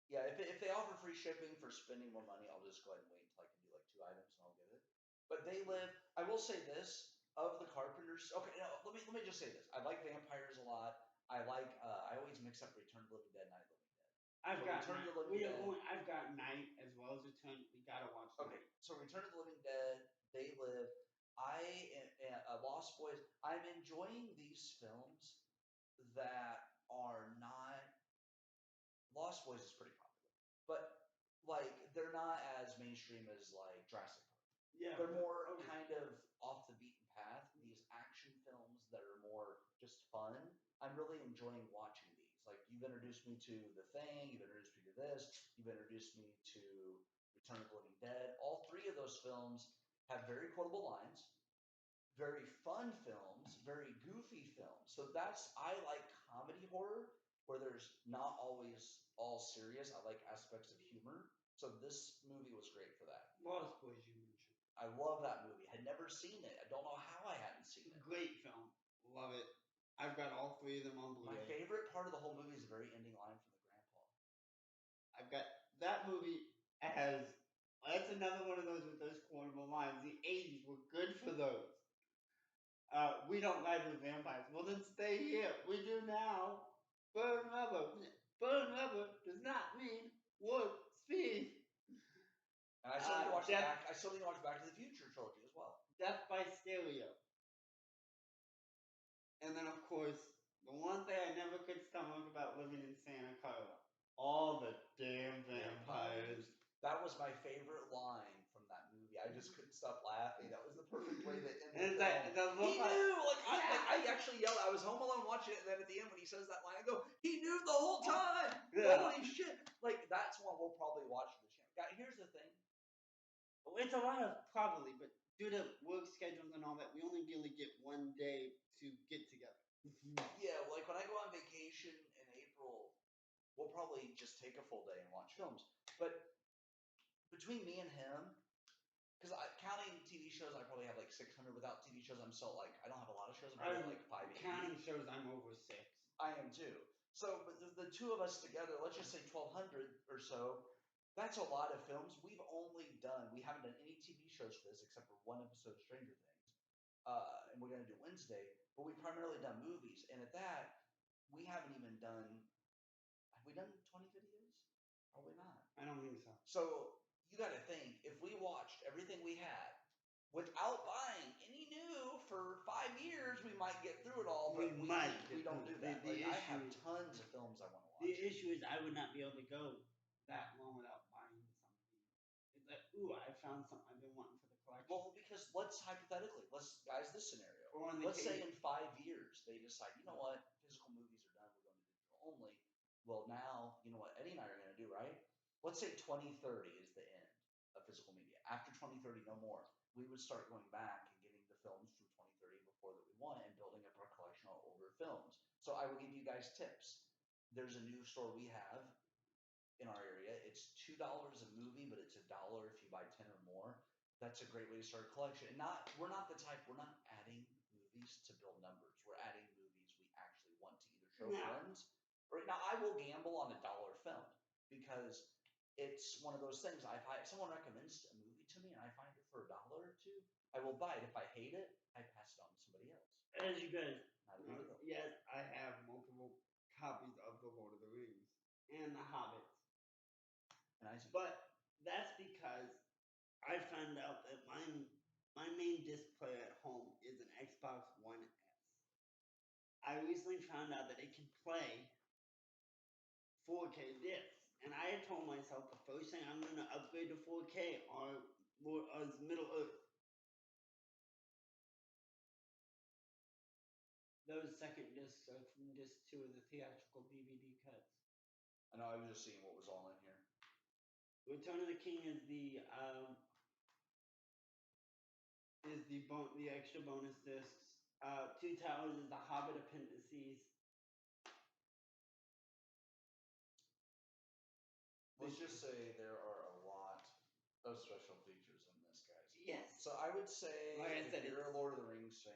Yeah, if they offer free shipping for spending more money, I'll just go ahead and wait until I can do like 2 items and I'll get it. But they live. I will say this of the Carpenters. Okay, no, let me just say this. I like vampires a lot. I like. I always mix up Return of the Living Dead and Night of the Living Dead.
I've
So
got
Return of
Night.
the Living Dead.
I've got Night as well as Return. We gotta watch.
Okay,
Night.
so Return of the Living Dead, They Live. Lost Boys. I'm enjoying these films that are not. Lost Boys is pretty popular, but like they're not as mainstream as like Jurassic Park.
Yeah,
They're more kind of off the beaten path. These action films that are more just fun. I'm really enjoying watching these. Like you've introduced me to The Thing. You've introduced me to this. You've introduced me to Return of the Living Dead. All 3 of those films have very quotable lines, very fun films, very goofy films. So I like comedy horror where there's not always all serious. I like aspects of humor. So this movie was great for that.
Lost Boys you mentioned.
I love that movie. Had never seen it. I don't know how I hadn't seen it.
Great film. Love it. I've got all 3 of them on
My
Blu-ray.
favorite part of the whole movie is the very ending line from the grandpa.
I've got that movie has. That's another one of those with those quotable lines. The 80s were good for those. We don't ride with vampires. Well, then stay here. We do now. Burn rubber. Burn rubber does not mean wood speed.
And I still need to watch
Death-
I still need to watch Back to the Future trilogy as well.
Death by Stereo. And then, of course, the one thing I never could stomach about living in Santa Carla. All the damn vampires.
That was my favorite line from that movie. I just couldn't stop laughing. That was the perfect way to end
And
the
it's
film.
like,
He knew! I actually yelled. I was home alone watching it, and then at the end when he says that line, I go, he knew the whole time!
Yeah.
Holy shit! Like, that's one we'll probably watch for the channel. Guys, here's the thing.
It's a lot of probably, but due to work schedules and all that, we only really get one day to get together.
Yeah, like when I go on vacation in April, we'll probably just take a full day and watch films. But between me and him, because counting TV shows, I probably have like 600. Without TV shows, I'm still like, I don't have a lot of shows. I'm probably like 580.
Counting shows, I'm over 6.
I am too. So, but the 2 of us together, let's just say 1,200 or so. That's a lot of films. We haven't done any TV shows for this except for 1 episode of Stranger Things. And we're going to do Wednesday, but we've primarily done movies. And at that, we haven't even done, have we done 20 videos? Probably not.
I don't think so.
So you got to think, if we watched everything we had without buying any new for 5 years, we might get through it all. But
We might
We
get
don't
through
do
it.
that.
The
I have
issue-
tons of films I want to watch.
The issue is I would not be able to go that long without buying something. It's that, ooh, I found something I've been wanting for the collection.
Well, because let's hypothetically, guys, this scenario.
Or on the
Let's say
cable.
in 5 years they decide, you know what, physical movies are done, we're going to digital only. Well, now, you know what Eddie and I are going to do, right? Let's say 2030 is the end of physical media. After 2030, no more. We would start going back and getting the films from 2030 before that we want and building up our collection of older films. So I will give you guys tips. There's a new store we have in our area. It's $2 a movie, but it's $1 if you buy 10 or more. That's a great way to start a collection. And we're not the type, we're not adding movies to build numbers. We're adding movies we actually want to either show friends. Or now I will gamble on $1 film because it's one of those things. If someone recommends a movie to me and I find it for $1 or $2, I will buy it. If I hate it, I pass it on to somebody else.
As you guys
Not a
know,
big deal.
yes, I have multiple copies of The Lord of the Rings and The Hobbit.
Nice.
But that's because I found out that my main disc player at home is an Xbox One S. I recently found out that it can play 4K discs. And I had told myself the first thing I'm going to upgrade to 4K is Middle Earth. Those second discs are from disc 2 of the theatrical DVD cuts.
I know, I was just seeing what was all in here.
Return of the King is the extra bonus discs. Two Towers is the Hobbit appendices.
Let's just say there are a lot of special features in this, guys.
Yes.
So I would say,
like I said,
if you're a Lord of the Rings fan,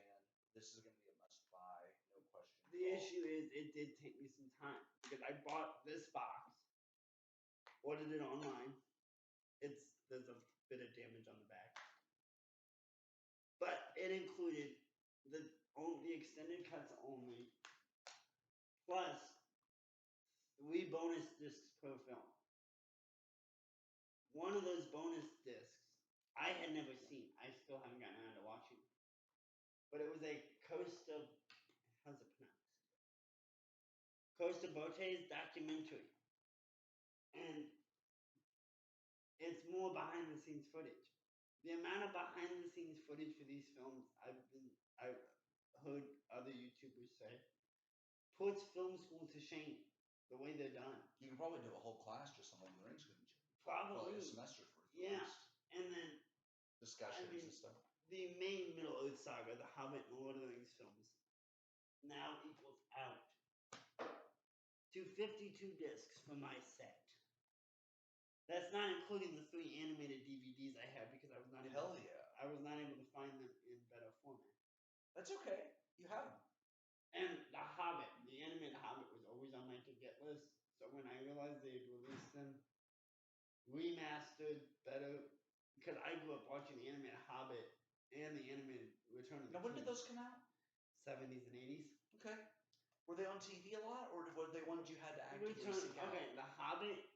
this is going to be a must-buy, no question.
The issue is, it did take me some time because I bought this box, ordered it online. There's a bit of damage on the back, but it included the extended cuts only, plus 3 bonus discs per film. One of those bonus discs I had never seen. I still haven't gotten around to watching, but it was a Costa Botes documentary, and it's more behind the scenes footage. The amount of behind the scenes footage for these films I've heard other YouTubers say puts film school to shame. The way they're done.
You can probably do a whole class just on Lord of the Rings, couldn't you?
Probably
a semester's worth.
Yeah, and then
discussions and stuff.
The main Middle Earth saga, the Hobbit and Lord of the Rings films, now equals out to 52 discs for my set. That's not including the 3 animated DVDs I have because I was not able to find them in better format.
That's okay. You have them.
And the Hobbit, the animated Hobbit, was always on my to-get list. So when I realized they had released them remastered, better, because I grew up watching the animated Hobbit and the animated Return of the King.
Now, when did those come out?
70s and 80s.
Okay. Were they on TV a lot, or were they ones you had to actively seek out?
Okay, The Hobbit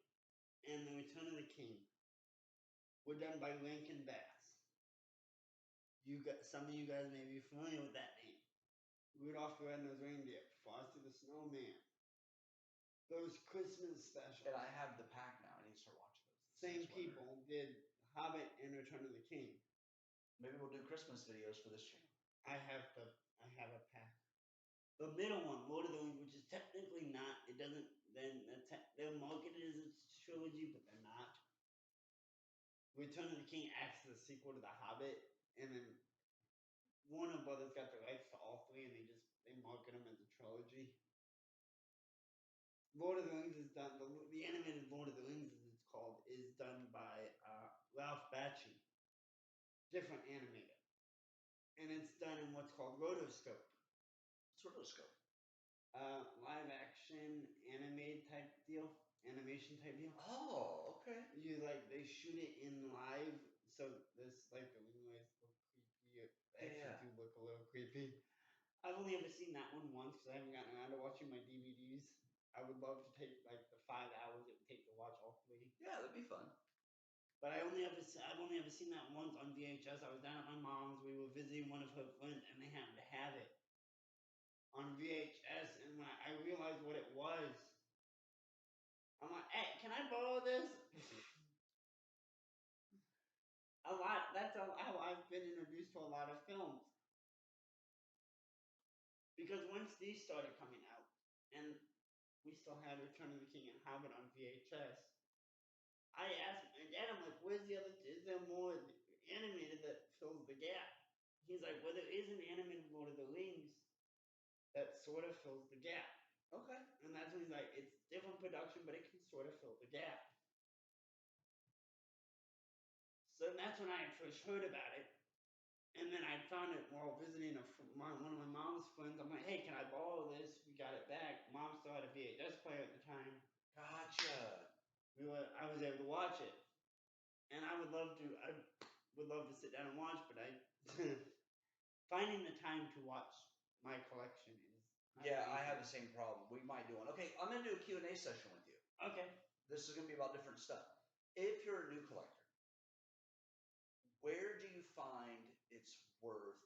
and the Return of the King were done by Rankin Bass. Some of you guys may be familiar with that name. Rudolph the Red-Nosed Reindeer, Frosty the Snowman, those Christmas specials.
And I have the pack now. I need to start watching those.
Same people did Hobbit and Return of the King.
Maybe we'll do Christmas videos for this channel.
I have a pack. The middle one, Lord of the Rings, which is technically not. It doesn't. They're marketed as a trilogy, but they're not. Return of the King acts as a sequel to The Hobbit, and then Warner Brothers got the rights to all 3, and they market them as a trilogy. Lord of the Rings is done. The animated Lord of the Rings, as it's called, is done by Ralph Bakshi, different animator, and it's done in what's called rotoscope.
What's rotoscope?
Live action animation type deal.
Oh, okay.
They shoot it in live, so this the ringways look creepy. Actually do look a little creepy. I've only ever seen that one once because I haven't gotten around to watching my DVDs. I would love to take the 5 hours it would take to watch all 3.
Yeah, that'd be fun.
But I've only ever seen that once on VHS. I was down at my mom's. We were visiting one of her friends, and they happened to have it on VHS. And when I realized what it was, I'm like, "Hey, can I borrow this?" been introduced to a lot of films. Because once these started coming out, and we still had Return of the King and Hobbit on VHS, I asked my dad, I'm like, where's the other, is there more animated that fills the gap? He's like, well, there is an animated Lord of the Rings that sort of fills the gap.
Okay.
And that's when he's like, it's different production, but it can sort of fill the gap. So that's when I first heard about it. And then I found it while visiting one of my mom's friends. I'm like, hey, can I borrow this? We got it back. Mom still had a VHS player at the time.
Gotcha.
I was able to watch it. And I would love to sit down and watch, but finding the time to watch my collection is.
Yeah, I have the same problem. We might do one. Okay, I'm going to do a Q&A session with you.
Okay.
This is going to be about different stuff. If you're a new collector, where do you find it's worth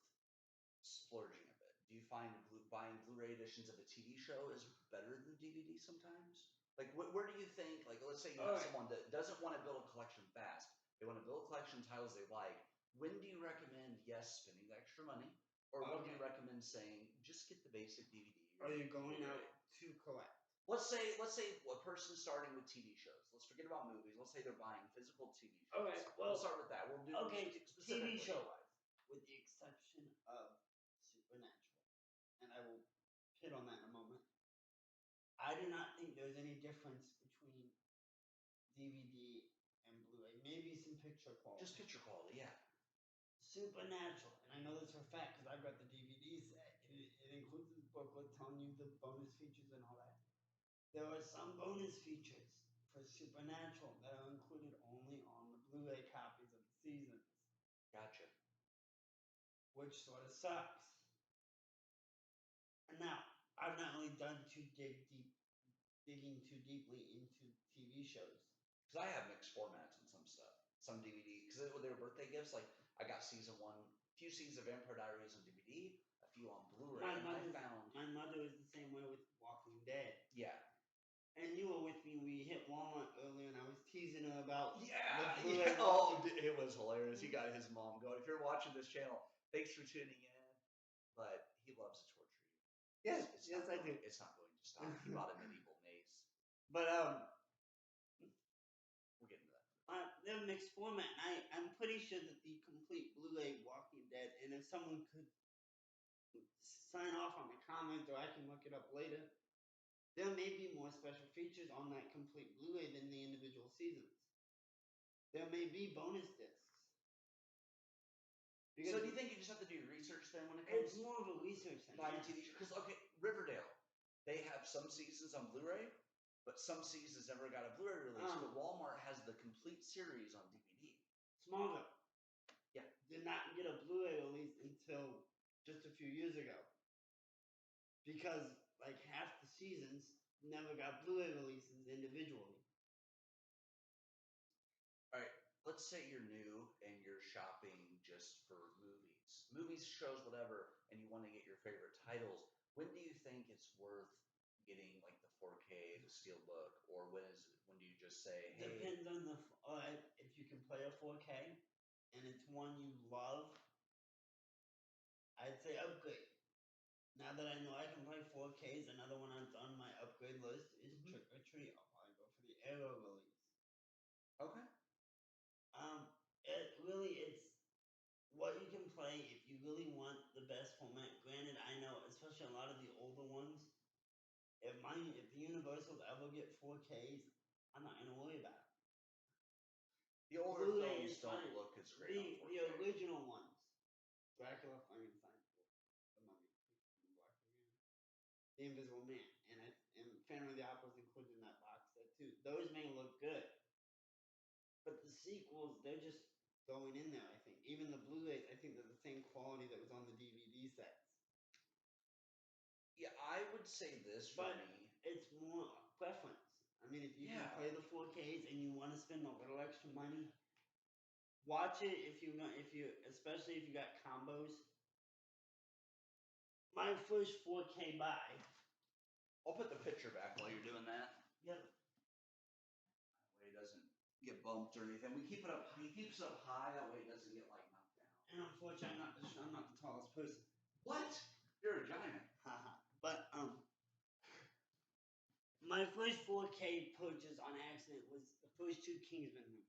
splurging a bit? Do you find buying Blu-ray editions of a TV show is better than DVD sometimes? Like, where do you think, like, let's say you have someone that doesn't want to build a collection fast. They want to build a collection of titles they like. When do you recommend, yes, spending the extra money? Or when do you recommend saying, just get the basic DVD?
Are you going out to collect?
Let's say a person starting with TV shows. Let's forget about movies. Let's say they're buying physical TV shows.
Okay, well,
we'll start with that. We'll do
TV show wise, with the exception of Supernatural, and I will hit on that in a moment. I do not think there's any difference between DVD and Blu-ray. Maybe some picture quality.
Just picture quality, yeah.
Supernatural, and I know this for a fact because I've got the DVD set. It includes this booklet telling you the bonus features and all that. There are some bonus features for Supernatural that are included only on the Blu-ray copies of the seasons.
Gotcha.
Which sort of sucks. And now, I've not really done digging too deeply into TV shows.
Because I have mixed formats on some stuff. Some DVD, because they were birthday gifts. Like, I got season 1, a few seasons of Vampire Diaries on DVD, a few on Blu-ray.
My mother is the same way with Walking Dead.
Yeah.
And you were with me. We hit Walmart earlier, and I was teasing her about
the Blu-ray. Oh, it was hilarious. He got his mom going. If you're watching this channel, thanks for tuning in. But he loves to torture you.
Yes, I do.
It's not going to stop. He bought a medieval mace.
But
we'll get into that.
They're mixed format. I'm pretty sure that the complete Blu-ray Walking Dead, and if someone could sign off on the comment, or I can look it up later, there may be more special features on that complete Blu-ray than the individual seasons. There may be bonus discs.
So do you think you just have to do your research then when it comes?
It's more of a research thing.
Buying TV show, because Riverdale, they have some seasons on Blu-ray, but some seasons never got a Blu-ray release. But Walmart has the complete series on DVD.
Smallville.
Yeah.
Did not get a Blu-ray release until just a few years ago. Because like half the seasons never got Blu-ray releases individually.
All right, let's say you're new and you're shopping just for movies, shows, whatever, and you want to get your favorite titles. When do you think it's worth getting like the 4K, the Steelbook, or when do you just say, hey?
Depends on if you can play a 4K and it's one you love, I'd say upgrade. Now that I know I can play 4Ks, another one that's on my upgrade list is Trick or Treat. I'll probably go for the Arrow release.
Okay.
It's what you can play if you really want the best format. Granted, I know, especially a lot of the older ones, if the Universals ever get 4Ks, I'm not gonna worry about it.
The older films don't look as great on 4K.
The original ones, Dracula, Frankenstein, The Mummy, The Invisible Man, and Phantom of the Opera is included in that box set too. Those may look good, but the sequels, they're just going in there. I think even the Blu-rays, I think they're the same quality that was on the DVD sets.
Yeah, I would say this for me.
It's more preference. I mean, if you can play the 4Ks and you want to spend a little extra money, watch it. Especially if you got combos. My first 4K buy.
I'll put the picture back while you're doing that.
Yep.
That way it doesn't get bumped or anything. We keep it up. He keeps it up high. That way it doesn't get like knocked down.
And unfortunately, I'm not the tallest person.
What? You're a giant.
But my first 4K purchase on accident was the first two Kingsman movies.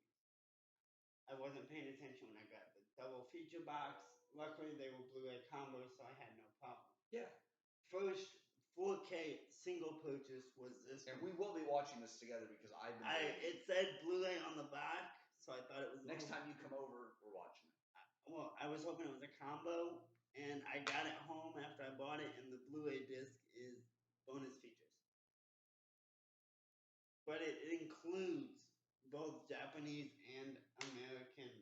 I wasn't paying attention when I got the double feature box. Luckily, they were Blu-ray combos, so I had no problem.
Yeah.
First 4K single purchase was this.
And we will be watching this together because I've been.
It said Blu-ray on the back, so I thought it was.
Next time you come over, we're watching it.
Well, I was hoping it was a combo, and I got it home after I bought it, and the Blu-ray disc is bonus features. But it includes both Japanese and American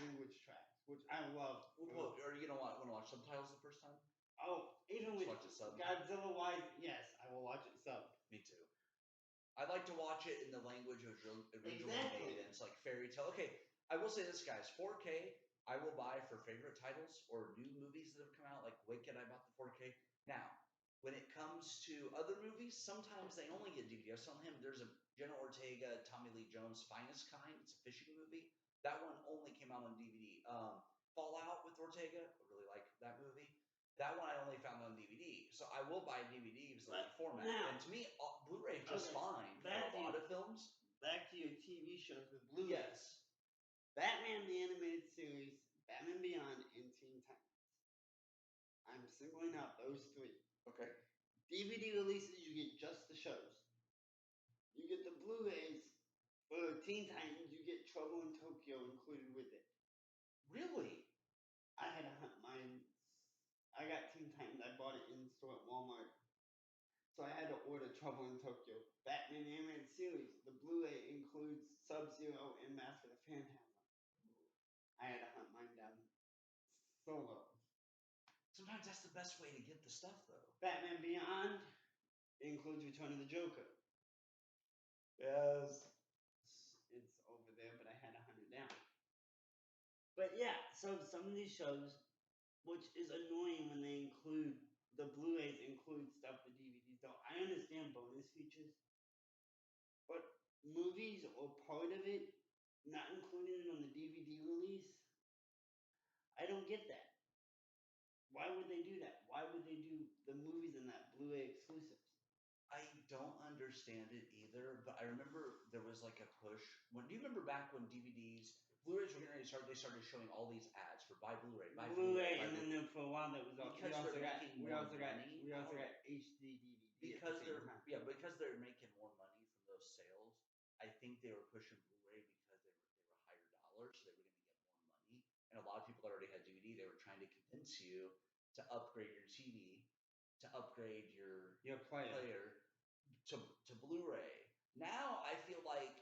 language tracks, which I love.
Well, are you gonna want to watch subtitles the first time?
Oh, even with
watch it sub.
Godzilla wise, yes, I will watch it sub.
Me too. I like to watch it in the language originally
Exactly.
made, and it's like fairy tale. Okay, I will say this, guys. 4K, I will buy for favorite titles or new movies that have come out. Like Wicked, I bought the 4K. Now, when it comes to other movies, sometimes they only get DVD. I was telling him there's a Jenna Ortega, Tommy Lee Jones, Finest Kind. It's a fishing movie. That one only came out on DVD. Fallout with Ortega, I really like that movie. That one I only found on DVD. So I will buy DVDs in that format.
Now,
and to me, Blu-ray is just fine for a lot of films.
Back to your TV shows with Blu-ray.
Yes.
Batman the Animated Series, Batman Beyond, and Teen Titans. I'm singling out those three.
Okay.
DVD releases, you get just the shows. You get the Blu-rays for Teen Titans, you get Trouble in Tokyo included with it.
Really?
I had to hunt mine. I got Teen Titans. I bought it in store at Walmart. So I had to order Trouble in Tokyo. Batman Animated Series. The Blu-ray includes Sub-Zero and Mask of the Phantasm. I had to hunt mine down solo.
Sometimes that's the best way to get the stuff, though.
Batman Beyond includes Return of the Joker.
Yes.
It's over there, but I had to hunt it down. But yeah, so some of these shows, which is annoying when they include the Blu-rays include stuff the DVDs don't. I understand bonus features, but movies or part of it not including it on the DVD release, I don't get that. Why would they do that? Why would they do the movies in that Blu-ray exclusives?
I don't understand it either, but I remember there was like a push. Do you remember back when DVDs, Blu-rays were getting ready to start? They started showing all these ads for buy Blu-ray, buy
Blu-ray, and then for a while that was
because
we also got
HD
DVD
because they're making more money from those sales. I think they were pushing Blu-ray because they were higher dollars, so they were going to get more money. And a lot of people already had DVD. They were trying to convince you to upgrade your TV, to upgrade your player to Blu-ray. Now I feel like,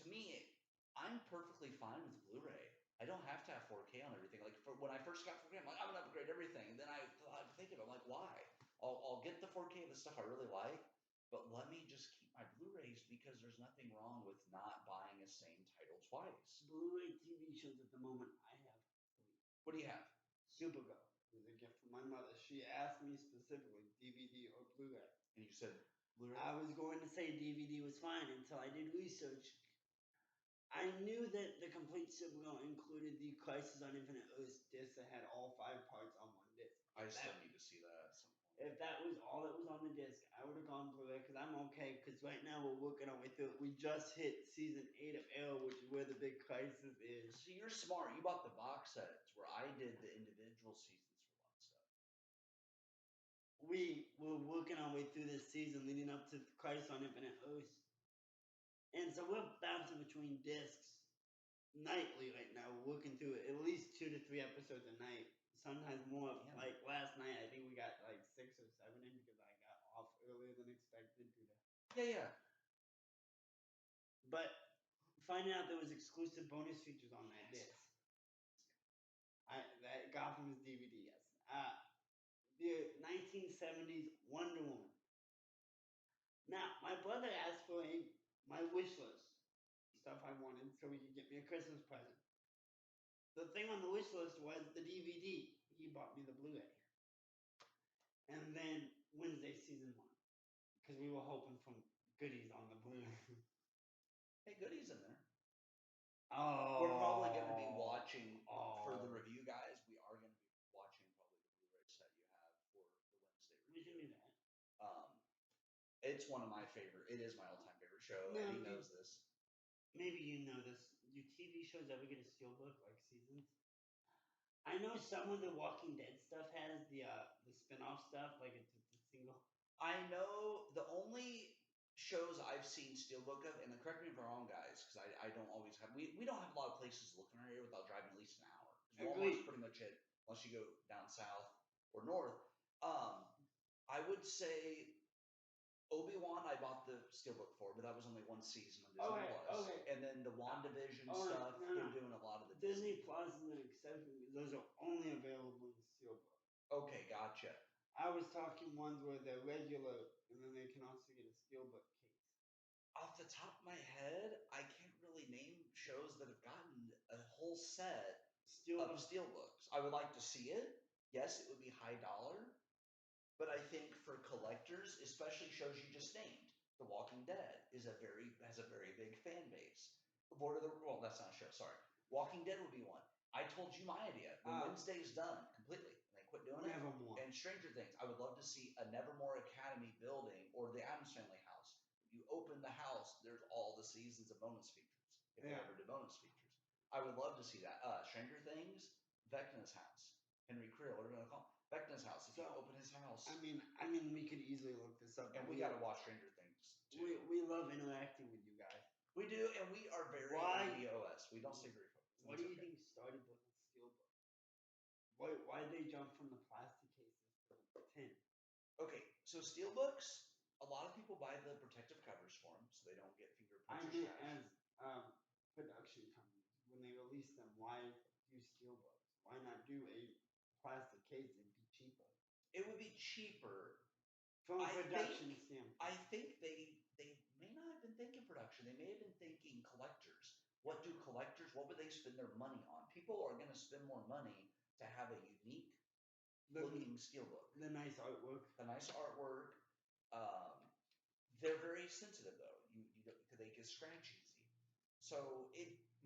to me, I'm perfectly fine with Blu-ray. I don't have to have 4K on everything. Like when I first got 4K, I'm like, I'm gonna upgrade everything. And then I'm thinking, I'm like, why? I'll get the 4K of the stuff I really like, but let me just keep my Blu-rays because there's nothing wrong with not buying a same title twice.
Blu-ray TV shows at the moment I have 3.
What do you have?
Supergirl. It was a gift from my mother. She asked me specifically DVD or Blu-ray.
And you said Blu-ray?
I was going to say DVD was fine until I did research. I knew that the complete Supergirl included the Crisis on Infinite Earths disc that had all 5 parts on one disc.
I still need to see that at some point.
If that was all that was on the disc, I would have gone Blu-ray because I'm okay. Because right now we're working our way through it. We just hit season 8 of Arrow, which is where the big crisis is.
So you're smart. You bought the box sets where I did the individual seasons for a lot of stuff.
We were working our way through this season leading up to Crisis on Infinite Earths. And so we're bouncing between discs nightly right now. We're working through at least 2 to 3 episodes a night. Sometimes more.
Yeah.
Like last night, I think we got like 6 or 7 in because I got off earlier than expected due to.
Yeah.
But finding out there was exclusive bonus features on that disc. That Gotham's DVD, yes. The 1970s Wonder Woman. Now, my brother asked for my wish list. Stuff I wanted so he could get me a Christmas present. The thing on the wish list was the DVD. He bought me the Blu-ray. And then Wednesday season 1. Because we were hoping for goodies on the Blu-ray.
Hey, goodies in there.
Oh.
We're probably going to be watching for the review, guys. It's one of my favorite. It is my all-time favorite show,
Now,
and he knows this.
maybe you know this. Do TV shows ever get a steelbook like seasons? I know some of the Walking Dead stuff has the spin-off stuff, like it's a single.
I know the only shows I've seen Steelbook of, and correct me if I'm wrong, guys, because I don't always have. We don't have a lot of places to look in our area without driving at least an hour. Because Walmart's
Agreed.
pretty much it, unless you go down south or north. I would say Obi-Wan, I bought the Steelbook for, but that was only one season on Disney
Okay,
Plus.
okay.
And then the WandaVision
All right,
stuff,
no,
they're
no.
doing a lot of the
Disney Plus is an exception because those are only available in steelbook.
Okay, gotcha.
I was talking ones where they're regular, and then they can also get a steelbook case.
Off the top of my head, I can't really name shows that have gotten a whole set of Steelbooks. I would like to see it. Yes, it would be high dollar. But I think for collectors, especially shows you just named, The Walking Dead has a very big fan base. Well, that's not a show. Sorry, Walking Dead would be one. I told you my idea. When Wednesday's done completely, and they quit doing it.
Nevermore.
And Stranger Things, I would love to see a Nevermore Academy building or the Addams Family house. You open the house, there's all the seasons of bonus features. If they ever do bonus features, I would love to see that. Stranger Things, Vecna's house, Henry Creel, what are we gonna call him? Vecna's house. If you open his house,
I mean, we could easily look this up.
and we gotta watch Stranger Things too.
We love interacting with you guys.
We do, and we are very ADOS. We don't stay very focused.
What do you think started with the steelbook? Why did they jump from the plastic cases to the tin?
Okay, so steelbooks, a lot of people buy the protective covers for them so they don't get fingerprints.
I mean, as production companies, when they release them, why do steelbooks? Why not do a plastic case? It'd be cheaper.
It would be cheaper
from a production standpoint.
I think they may not have been thinking production. They may have been thinking collectors. What would they spend their money on? People are going to spend more money to have a unique looking steelbook.
The nice artwork.
They're very sensitive though. They get scratch easy. So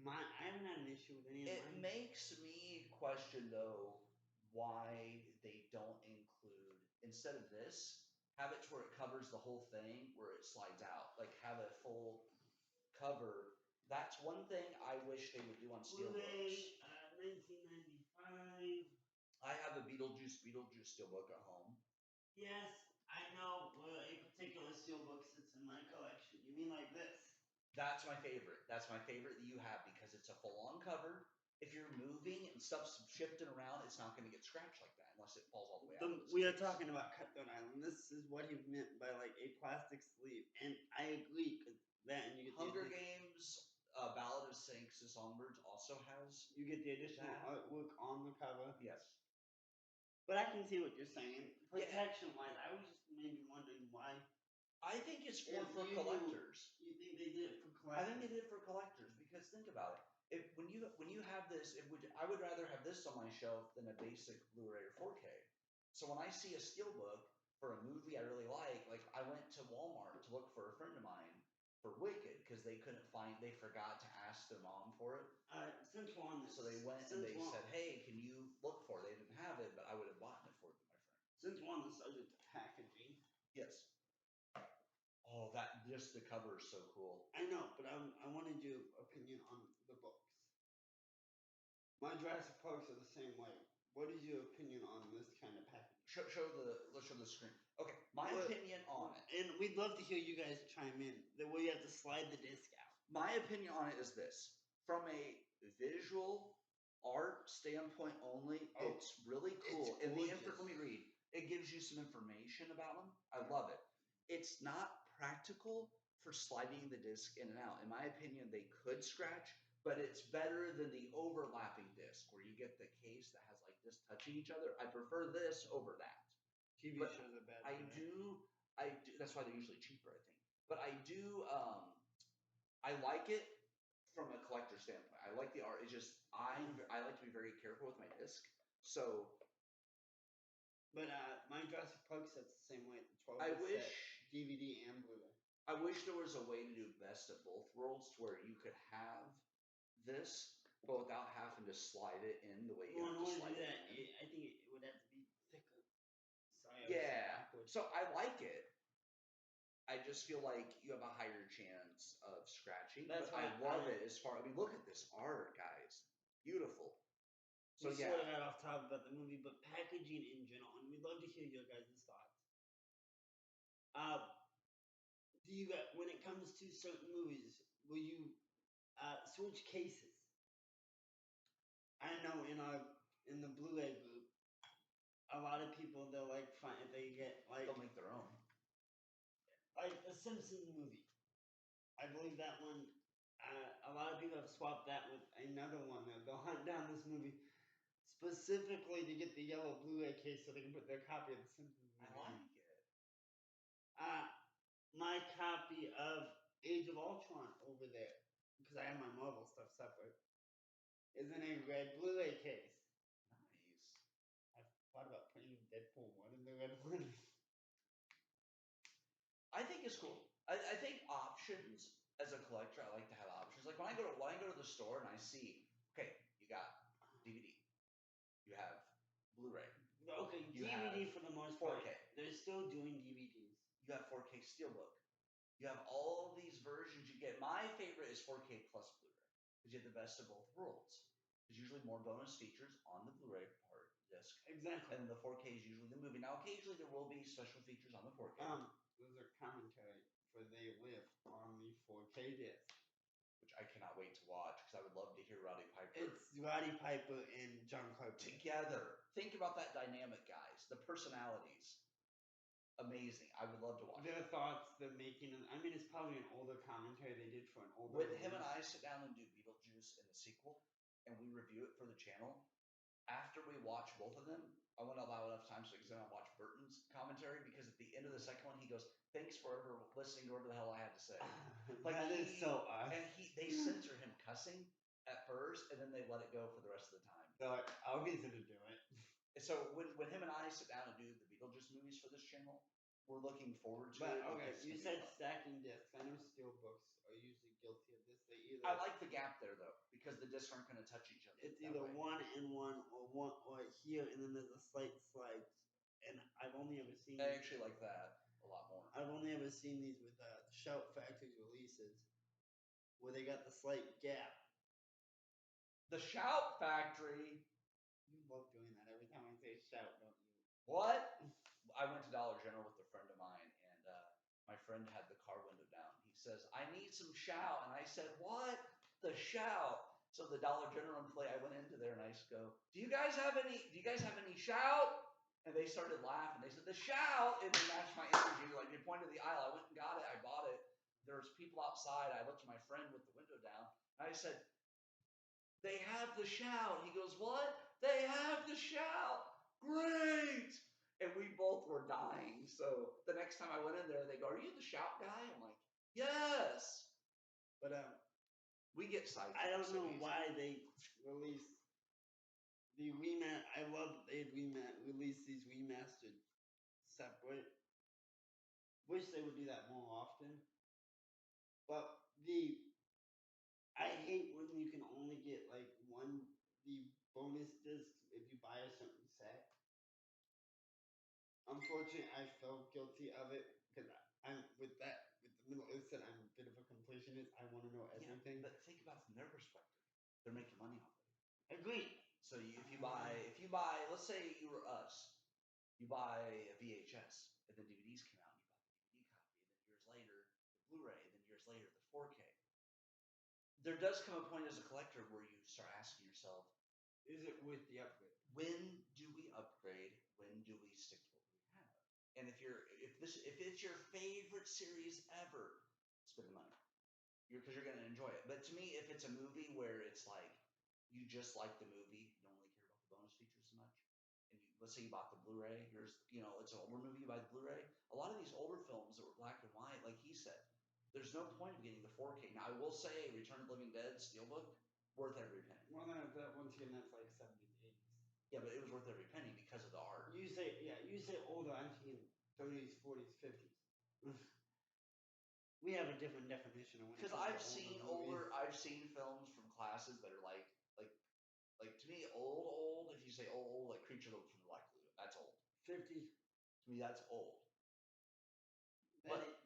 I haven't had an issue with any of mine.
It makes me question though why they don't include, instead of this, have it where it covers the whole thing, where it slides out. Like have a full cover. That's one thing I wish they would do on steelbooks.
1995.
I have a Beetlejuice steelbook at home.
Yes, I know a particular steelbook sits in my collection. You mean like this?
That's my favorite. That's my favorite that you have because it's a full-on cover. If you're moving and stuff's shifting around, it's not going to get scratched like that unless it falls all the way out.
We are talking about Cutthroat Island. This is what he meant by like a plastic sleeve, and I agree because that and you get
Hunger Games. Ballad of Snakes and Songbirds also has.
You get the additional artwork on the cover.
Yes.
But I can see what you're saying. Protection-wise, I was just maybe wondering why.
I think it's for collectors.
You think they did it for collectors?
I think they did it for collectors because think about it. When you have this, I would rather have this on my shelf than a basic Blu-ray or 4K. So when I see a steelbook for a movie I really like I went to Walmart to look for a friend of mine for Wicked because they forgot to ask their mom for it.
Since we're on this,
so they went and they said, "Hey, can you look for it?" They didn't have it, but I would have bought it for them, my friend.
Since we're on the subject of packaging,
yes. Oh, just the cover is so cool.
I know, but I wanted your opinion on the books. My Jurassic Parks are the same way. What is your opinion on this kind of packaging?
Let's show the screen. Okay, my opinion on it.
And we'd love to hear you guys chime in. The way you have to slide the disc out.
My opinion on it is this. From a visual art standpoint only, it's really cool.
Let me
read. It gives you some information about them. I love it. It's not practical for sliding the disc in and out. In my opinion, they could scratch, but it's better than the overlapping disc where you get the case that has like this touching each other. I prefer this over that.
TV shows are bad.
I do. That's why they're usually cheaper, I think. But I do. I like it from a collector standpoint. I like the art. It's just I like to be very careful with my disc. So.
But my Jurassic Park set's the same way. The 12
I wish
set, DVD and Blu-ray.
I wish there was a way to do best of both worlds, to where you could have this, but without having to slide it in the way you have to slide it in.
I think it would have to be thicker.
Yeah. So I like it. I just feel like you have a higher chance of scratching.
That's
but I
why
love
I-
it as far. I mean, look at this art, guys. Beautiful. So
we
yeah,
sort of got off topic about the movie, but packaging in general, and we'd love to hear your guys' thoughts. Do you got, when it comes to certain movies, will you switch cases? I know in the Blu-ray group, a lot of people they'll like find they get
they'll make their own.
like the Simpsons movie. I believe that one. A lot of people have swapped that with another one. They'll hunt down this movie specifically to get the yellow Blu-ray case so they can put their copy of the Simpsons
I
movie.
like it.
My copy of Age of Ultron over there, because I have my Marvel stuff separate, is in a red Blu-ray case.
Nice.
I thought about putting Deadpool 1 in the red one.
I think it's cool. I think options as a collector, I like to have options. Like when I go to the store and I see, okay, you got DVD, you have Blu-ray,
Okay,
You
DVD
have
for the most part.
4K,
They're still doing DVDs.
you have 4K Steelbook, you have all these versions you get. My favorite is 4K plus Blu-ray because you have the best of both worlds. There's usually more bonus features on the Blu-ray part disc,
Exactly.
and the 4K is usually the movie. Now, occasionally there will be special features on the 4K.
Those are commentary for They Live on the 4K disc.
Which I cannot wait to watch because I would love to hear Roddy Piper.
It's Roddy Piper and John Carpenter
Together. Think about that dynamic, guys. The personalities. Amazing. I would love to watch
Their
it.
thoughts, the making of, I mean, it's probably an older commentary they did for an older
When him
release.
and I sit down and do Beetlejuice in the sequel, and we review it for the channel, after we watch both of them, I want to allow enough time so I can watch Burton's commentary because at the end of the second one, he goes, "Thanks for ever listening to whatever the hell I had to say." Like
that is so us.
And they censor him cussing at first, and then they let it go for the rest of the time.
They're like, I'll get to do it.
And so when him and I sit down and do the Beetlejuice movies for this channel, we're looking forward to
But
it.
okay,
because it's
you
gonna be
said
fun.
stacking discs. I know steelbooks are usually guilty of this. They either
I like the gap there though, because the discs aren't going to touch each other.
it's
that
either
way.
one and one or here, and then there's a slight slide. And I've only ever seen.
I actually like that a lot more.
I've only ever seen these with Shout Factory's releases, where they got the slight gap.
The Shout Factory.
You love doing that every time I say shout, don't you?
What? I went to Dollar General with a friend of mine, and my friend had the car window down. He says, "I need some Shout," and I said, "What? The Shout?" So the Dollar General employee, I went into there and I just go, Do you guys have any Shout?" And they started laughing. They said, "The Shout," and they matched my energy. Like they pointed to the aisle. I went and got it. I bought it. There was people outside. I looked at my friend with the window down, and I said, "They have the Shout." He goes, "What? They have the Shout. Great." And we both were dying. So the next time I went in there, they go, "Are you the Shout guy?" I'm like, "Yes."
But
we get sidetracked.
I don't know
so easy.
why they released the remat. I love that they released these remastered separate. Wish they would do that more often. But I hate when you can only get like the bonus disc if you buy a certain set. Unfortunately, I felt guilty of it because I'm with the Middle Earth set. I'm a bit of a completionist. I want to know everything.
Yeah, but think about it from their perspective. They're making money off of it.
Agreed.
So if you buy, let's say you were us, you buy a VHS, and the DVDs came out, and you bought the DVD copy, and then years later the Blu-ray, and then years later the 4K. There does come a point as a collector where you start asking yourself,
is it worth the upgrade?
When do we upgrade? When do we stick to what we have? And if it's your favorite series ever, spend the money. Because you're going to enjoy it. But to me, if it's a movie where it's like you just like the movie, you don't really care about the bonus features so much, and let's say you bought the Blu-ray, it's an older movie, you buy the Blu-ray. A lot of these older films that were black and white, like he said, there's no point of getting the 4K. Now I will say, Return of the Living Dead Steelbook, worth every penny.
Well, then that once again, that's like 70s, 80s.
Yeah, but it was worth every penny because of the art.
You say older. I'm thinking 30s, 40s, 50s. We have a different definition of when.
Because I've seen films from classes that are like to me old. If you say old, like Creature from the Black Lagoon, that's old.
50s.
To me, that's old.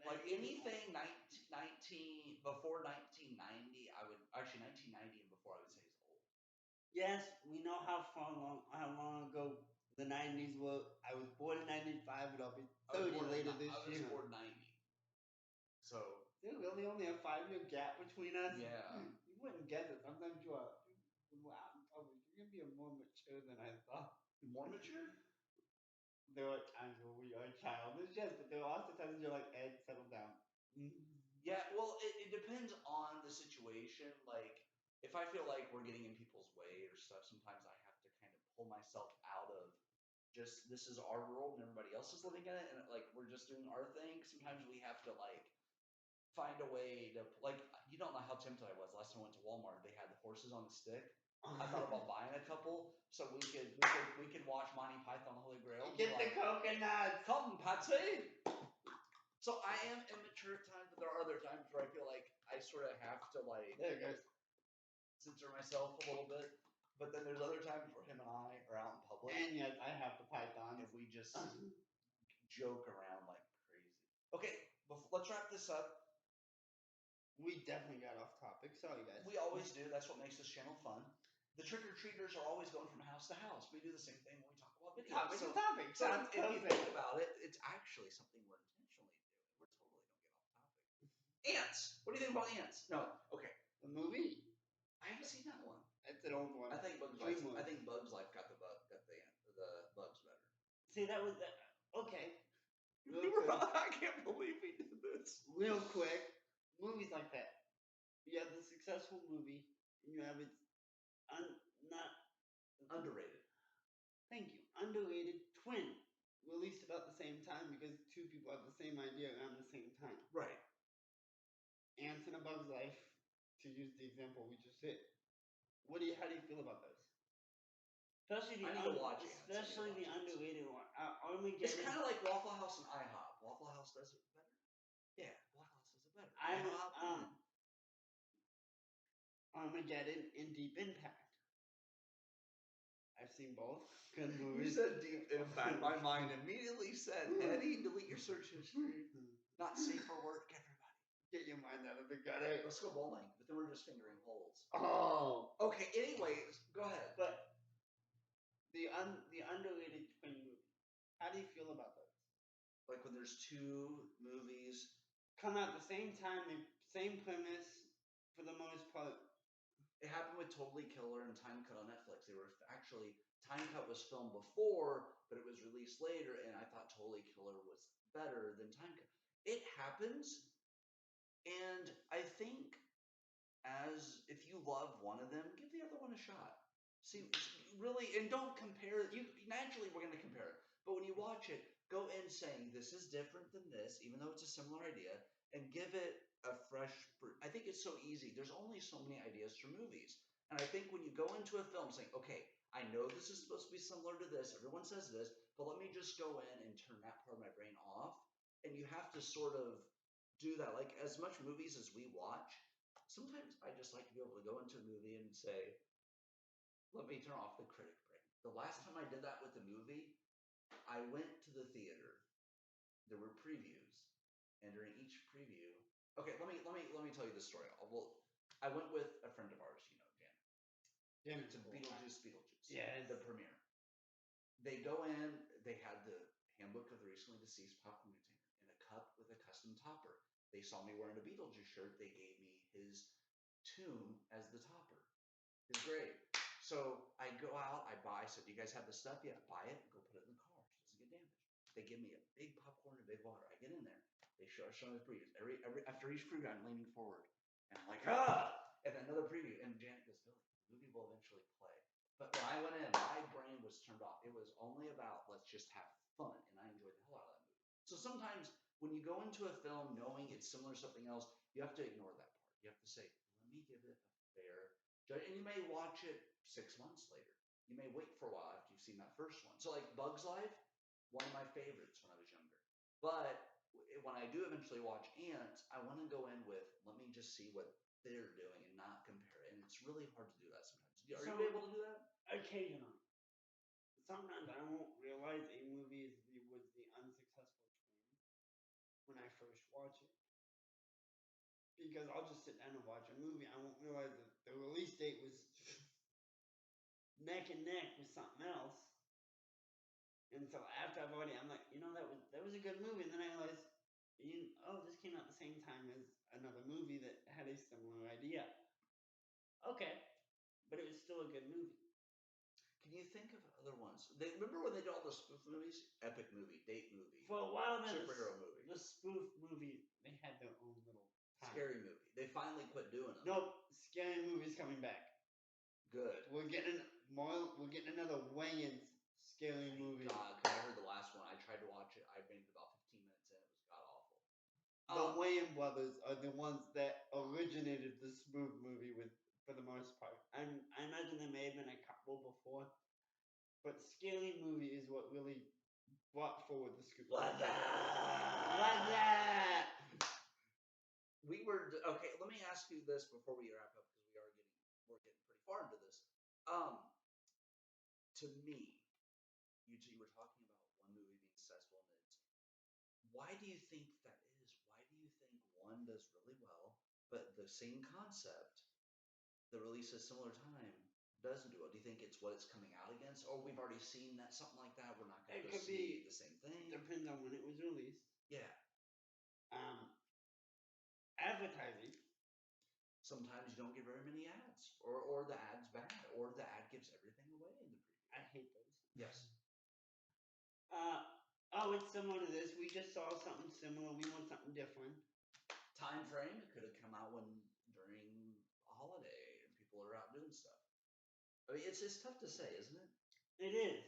Like anything 19 before 1990, I would actually 1990 and before I would say is old.
Yes, we know how long ago the '90s were. I was born in '95, but I'll be 30 later this
I was
year.
born 90. So
There's really only a 5-year gap between us.
yeah,
You wouldn't guess it. Sometimes you are. Wow, you're gonna be more mature than I thought.
more mature.
There are times where we are childish, yes, but there are also times you're like, Ed, settle down.
Yeah, well, it depends on the situation. Like, if I feel like we're getting in people's way or stuff, sometimes I have to kind of pull myself out of just this is our world and everybody else is living in it, and like we're just doing our thing. Sometimes we have to like find a way to like. You don't know how tempted I was last time I went to Walmart. They had the horses on the stick. I thought about buying a couple so we could watch Monty Python the Holy Grail.
Get the coconuts.
Come, Patsy. So I am immature at times, but there are other times where I feel like I sort of have to like
There it goes.
censor myself a little bit. But then there's other times where him and I are out in public
And yes, I have the python.
and we just joke around like crazy. Okay, let's wrap this up.
We definitely got off topic. Sorry, guys.
We always do. That's what makes this channel fun. The trick-or-treaters are always going from house to house. We do the same thing when we talk about videos.
Topic
So,
to topic.
so if you think about it, it's actually something we're intentionally doing. We're totally don't get off topic. Ants. What do you think about ants? No. Okay.
The movie.
I haven't seen that one.
It's an old one.
I think Bugs Life. I think Bugs Life got the bugs better.
See, that was okay.
I can't believe we did this.
Real quick, movies like that. You have the successful movie, and you have its not
underrated.
Thank you. Underrated twin, released about the same time because two people have the same idea around the same time.
Right.
Ants in a Bug's Life, to use the example we just did. How do you feel about those? Especially the underrated one. Armageddon.
It's kind of like Waffle House and IHOP. Waffle House does it better. Yeah, Waffle House does it better.
Armageddon and Deep Impact. I've seen both. Good
You
movies.
said Deep Impact. My mind immediately said, Eddie, delete your search history. Not safe for work, everybody.
Get your mind out of the gutter.
Let's go bowling, but then we're just fingering holes.
Oh.
Okay. Anyways, go ahead.
But the underrated twin movie. How do you feel about those?
Like when there's two movies
come out at the same time, the same premise for the most part.
It happened with Totally Killer and Time Cut on Netflix. They were actually Time Cut was filmed before, but it was released later, and I thought Totally Killer was better than Time Cut. It happens, and I think if you love one of them, give the other one a shot. See, really, and don't compare. Naturally, we're going to compare it, but when you watch it, go in saying this is different than this, even though it's a similar idea, and give it a fresh. I think it's so easy. There's only so many ideas for movies, and I think when you go into a film saying, okay, I know this is supposed to be similar to this. Everyone says this, but let me just go in and turn that part of my brain off. And you have to sort of do that. Like as much movies as we watch, sometimes I just like to be able to go into a movie and say, let me turn off the critic brain. The last time I did that with a movie, I went to the theater. There were previews, and during each preview, okay, let me tell you this story. I went with a friend of ours, Janet. To Beetlejuice.
Yeah,
the premiere. They go in. They had the handbook of the recently deceased popcorn container in a cup with a custom topper. They saw me wearing a Beetlejuice shirt. They gave me his tomb as the topper. His grave. So I go out, I said, do you guys have the stuff? Yeah, buy it, go put it in the car so it doesn't get damaged. They give me a big popcorn and a big water. I get in there. They show me the previews. After each preview, I'm leaning forward. And I'm like, and then another preview. And Janet goes, Billy, the movie will eventually play. But when I went in, my brain was turned off. It was only about, let's just have fun. And I enjoyed the hell out of that movie. So sometimes when you go into a film knowing it's similar to something else, you have to ignore that part. You have to say, let me give it a fair judge. And you may watch it 6 months later. You may wait for a while after you've seen that first one. So like Bug's Life, one of my favorites when I was younger. But when I do eventually watch Ants, I want to go in with, let me just see what they're doing and not compare it. And it's really hard to do that sometimes. Are you able to do that?
Occasionally. Sometimes I won't realize a movie was the unsuccessful twin when I first watch it. Because I'll just sit down and watch a movie. I won't realize that the release date was neck and neck with something else. And so after I've already, I'm like, that was a good movie. And then I realized, this came out the same time as another movie that had a similar idea. Okay, but it was still a good movie.
Can you think of other ones? Remember when they did all the spoof movies? Epic movie, date movie,
For a while now,
superhero movie,
the spoof movie, they had their own little time.
scary movie. They finally quit doing them.
Nope, scary movie's coming back.
Good.
We're getting another Wayans scary movie.
God, because I heard the last one. I tried to watch it. I made it about 15 minutes in. It was god awful.
The Wayans brothers are the ones that originated the spoof movie for the most part. I imagine there may have been a couple before, but scary movie is what really brought forward the scoop.
What's
that?
Okay. Let me ask you this before we wrap up, because we're getting pretty far into this. To me, you two were talking about one movie being successful, and why do you think that is? Why do you think one does really well, but the same concept, the release at a similar time, doesn't do well? Do you think it's what it's coming out against? Or we've already seen that something like that, we're not going to see the same thing?
Depends on when it was released.
Yeah.
Advertising.
Sometimes you don't get very many ads, or the ad's bad, or the ad gives everything away in the preview.
I hate those.
Yes.
It's similar to this. We just saw something similar. We want something different.
Time frame, it could have come out during a holiday and people are out doing stuff. I mean, it's tough to say, isn't it?
It is.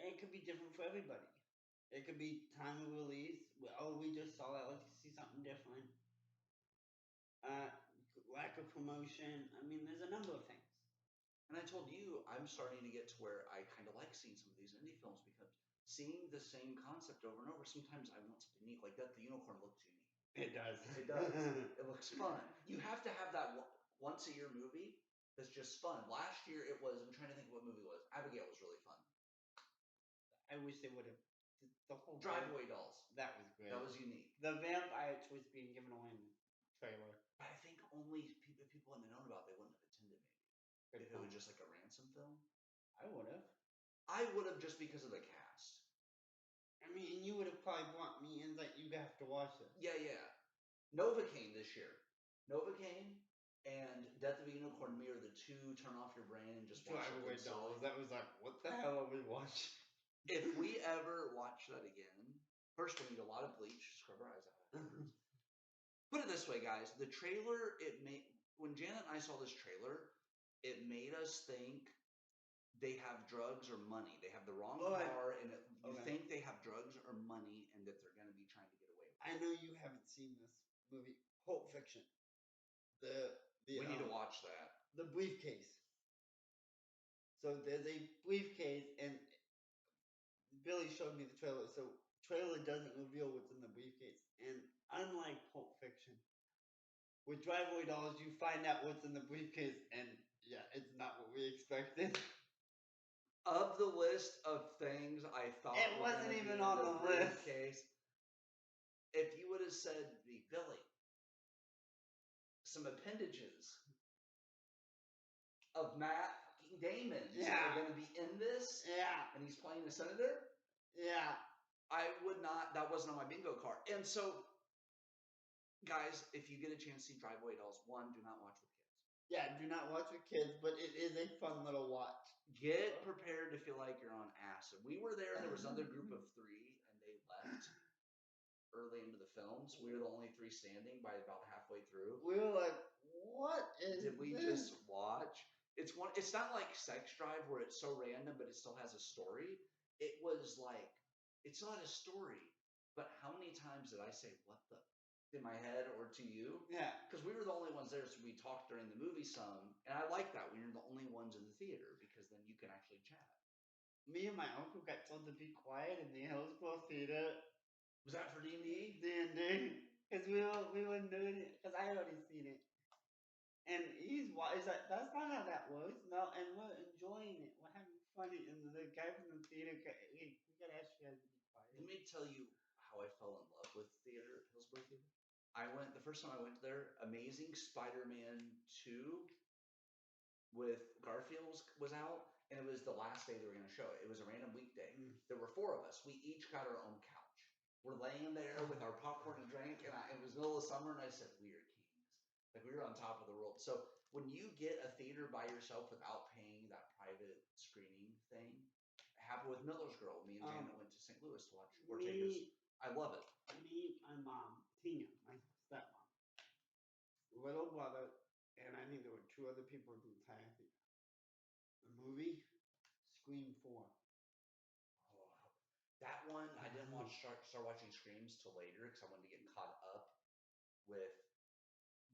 It could be different for everybody. It could be time of release. We just saw that. Let's see something different. Lack of promotion. I mean, there's a number of things.
And I told you, I'm starting to get to where I kind of like seeing some of these indie films, because seeing the same concept over and over, sometimes I want something unique. Like Death of the Unicorn looks unique.
It does.
It does. It looks fun. You have to have that once a year movie that's just fun. Last year it was, I'm trying to think of what movie it was. Abigail was really fun.
I wish they would have. The whole
Drive-Away Dolls.
That was great.
That was unique.
The vampire twist being given away in the trailer.
But I think only people hadn't known about it, they wouldn't have attended, maybe. If it was just like a ransom film.
I would have.
I would have, just because of the cast.
I mean, you would have probably brought me in, like, you have to watch it.
Yeah. Novocaine this year. Novocaine and Death of a Unicorn Me are the two turn off your brain and just watch
Drive-Away Dolls. That was like, what the hell are we watching?
If we ever watch that again, first we need a lot of bleach, scrub our eyes out. Put it this way, guys. The trailer, when Janet and I saw this trailer, it made us think they have drugs or money. They have the wrong car, and you think they have drugs or money, and that they're going to be trying to get away with it.
I know you haven't seen this movie, Pulp Fiction.
We need to watch that.
The briefcase. So there's a briefcase, and Billy showed me the trailer. So trailer doesn't reveal what's in the briefcase, and unlike Pulp Fiction, with Drive-Away Dolls, you find out what's in the briefcase, and yeah, it's not what we expected.
Of the list of things I thought
it wasn't even on the list.
If you would have said to me, Billy, some appendages of Matt Damon are going to be in this, and he's playing a senator, I would not. That wasn't on my bingo card. And so, guys, if you get a chance to see Drive-Away Dolls, one, do not watch with kids.
Yeah, do not watch with kids, but it is a fun little watch.
Get prepared to feel like you're on acid. We were there, and there was another group of three, and they left early into the films. We were the only three standing by about halfway through.
We were like, what is
Did we just watch? It's not like Sex Drive where it's so random, but it still has a story. It was like, it's not a story, but how many times did I say, what the, in my head or to you?
Yeah.
Because we were the only ones there, so we talked during the movie some, and I like that when you're the only ones in the theater, because then you can actually chat.
Me and my uncle got told to be quiet in the Hillsborough Theater.
Was that for D&D?
D&D. Because we were doing it, because I had already seen it. And he's like, that's not how that works. No, and we're enjoying it. We're having fun. And the guy from the theater, we got to ask you guys to be quiet.
Let me tell you how how I fell in love with theater, Hillsborough Theater. The first time I went there, Amazing Spider-Man 2 with Garfield was out, and it was the last day they were going to show it. It was a random weekday. There were 4 of us. We each got our own couch. We're laying there with our popcorn and drink, and it was middle of summer, and I said, "We are kings." Like we were on top of the world. So when you get a theater by yourself without paying that private screening thing, it happened with Miller's Girl. Me and Janet went to St. Louis to watch Ortega's. I love it.
Me, my mom, Tina, my stepmom, little brother, and I think there were 2 other people in the entire theater. The movie, Scream 4.
Oh, that one I didn't start watching Screams till later because I wanted to get caught up with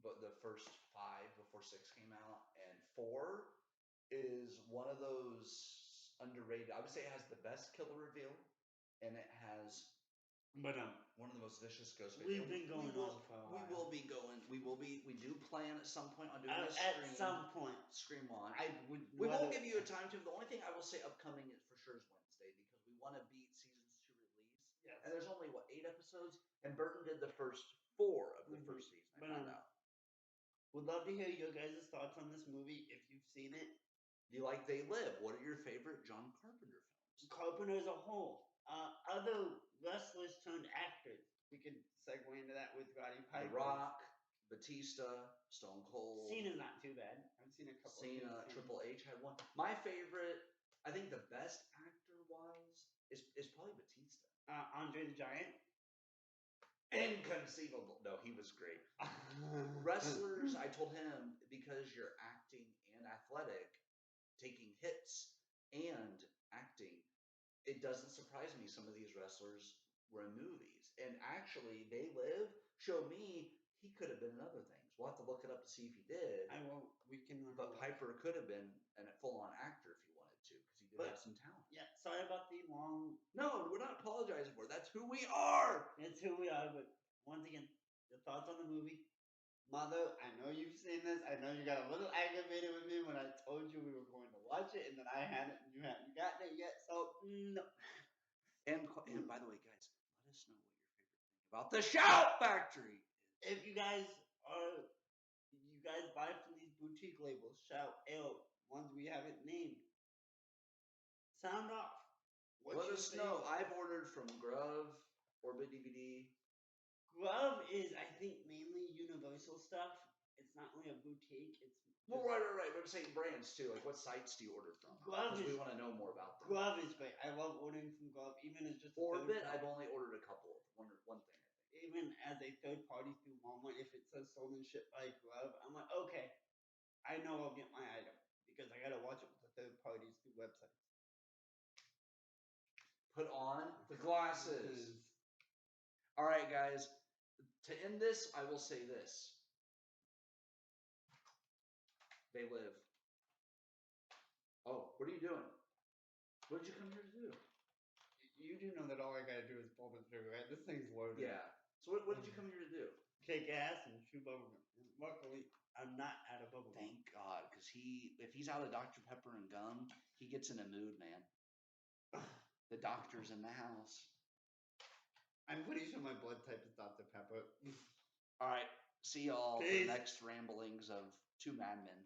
the first 5 before 6 came out, and 4 is one of those underrated. I would say it has the best killer reveal, and it has
But
one of the most vicious ghost.
we've been going on for a while.
We will be going. We do plan at some point on doing a
At some point,
Scream one.
we
won't give you a time to. The only thing I will say upcoming is for sure is Wednesday because we want to beat seasons 2 release.
Yes.
And there's only 8 episodes, and Burton did the first 4 of the first season. I found out.
Would love to hear your guys' thoughts on this movie if you've seen it.
Do you like They Live? What are your favorite John Carpenter films?
Carpenter as a whole. Other wrestlers turned actors. We could segue into that with Roddy Piper.
The Rock, Batista, Stone Cold.
Cena's not too bad. I've seen a couple.
Cena, Triple H had one. My favorite, I think the best actor-wise is probably Batista.
Andre the Giant.
Inconceivable. No, he was great. Wrestlers, I told him, because you're acting and athletic, taking hits and acting, it doesn't surprise me some of these wrestlers were in movies. And actually, They Live showed me he could have been in other things. We'll have to look it up to see if he did.
I won't. We can.
But Piper could have been a full-on actor if he wanted to, because he did have some talent.
Yeah, sorry about the long.
No, we're not apologizing for it. That's who we are.
It's who we are. But once again, your thoughts on the movie. Mother, I know you've seen this. I know you got a little aggravated with me when I told you we were going to watch it, and then I hadn't, and you hadn't gotten it yet. So no. And
by the way, guys, let us know what your favorite thing about the Shout Factory is.
If you guys buy from these boutique labels, Shout, Ale, ones we haven't named, sound off.
Let us know. I've ordered from Grove, Orbit DVD.
Grove is, I think, mainly Universal stuff. It's not really a boutique. It's
well, right. But I'm saying brands too. Like, what sites do you order from?
Grove
we want to know more about them.
Grove is great. I love ordering from Grove, even as just
Orbit. I've only ordered a couple. One thing. I think.
Even as a third party through Walmart, if it says sold and shipped by Grove, I'm like, okay, I know I'll get my item because I gotta watch it with the third parties through websites.
Put on the glasses. All right, guys. To end this, I will say this. They Live. Oh, what are you doing? What did you come here to do?
You do know that all I gotta do is pull the trigger, right? This thing's loaded.
Yeah. So what did you come here to do?
Kick ass and chew bubblegum. Luckily, I'm not out of bubblegum.
Thank God, because if he's out of Dr. Pepper and gum, he gets in a mood, man. The doctor's in the house.
I'm pretty sure my blood type is Dr. Pepper.
All right. See y'all for the next ramblings of 2 madmen.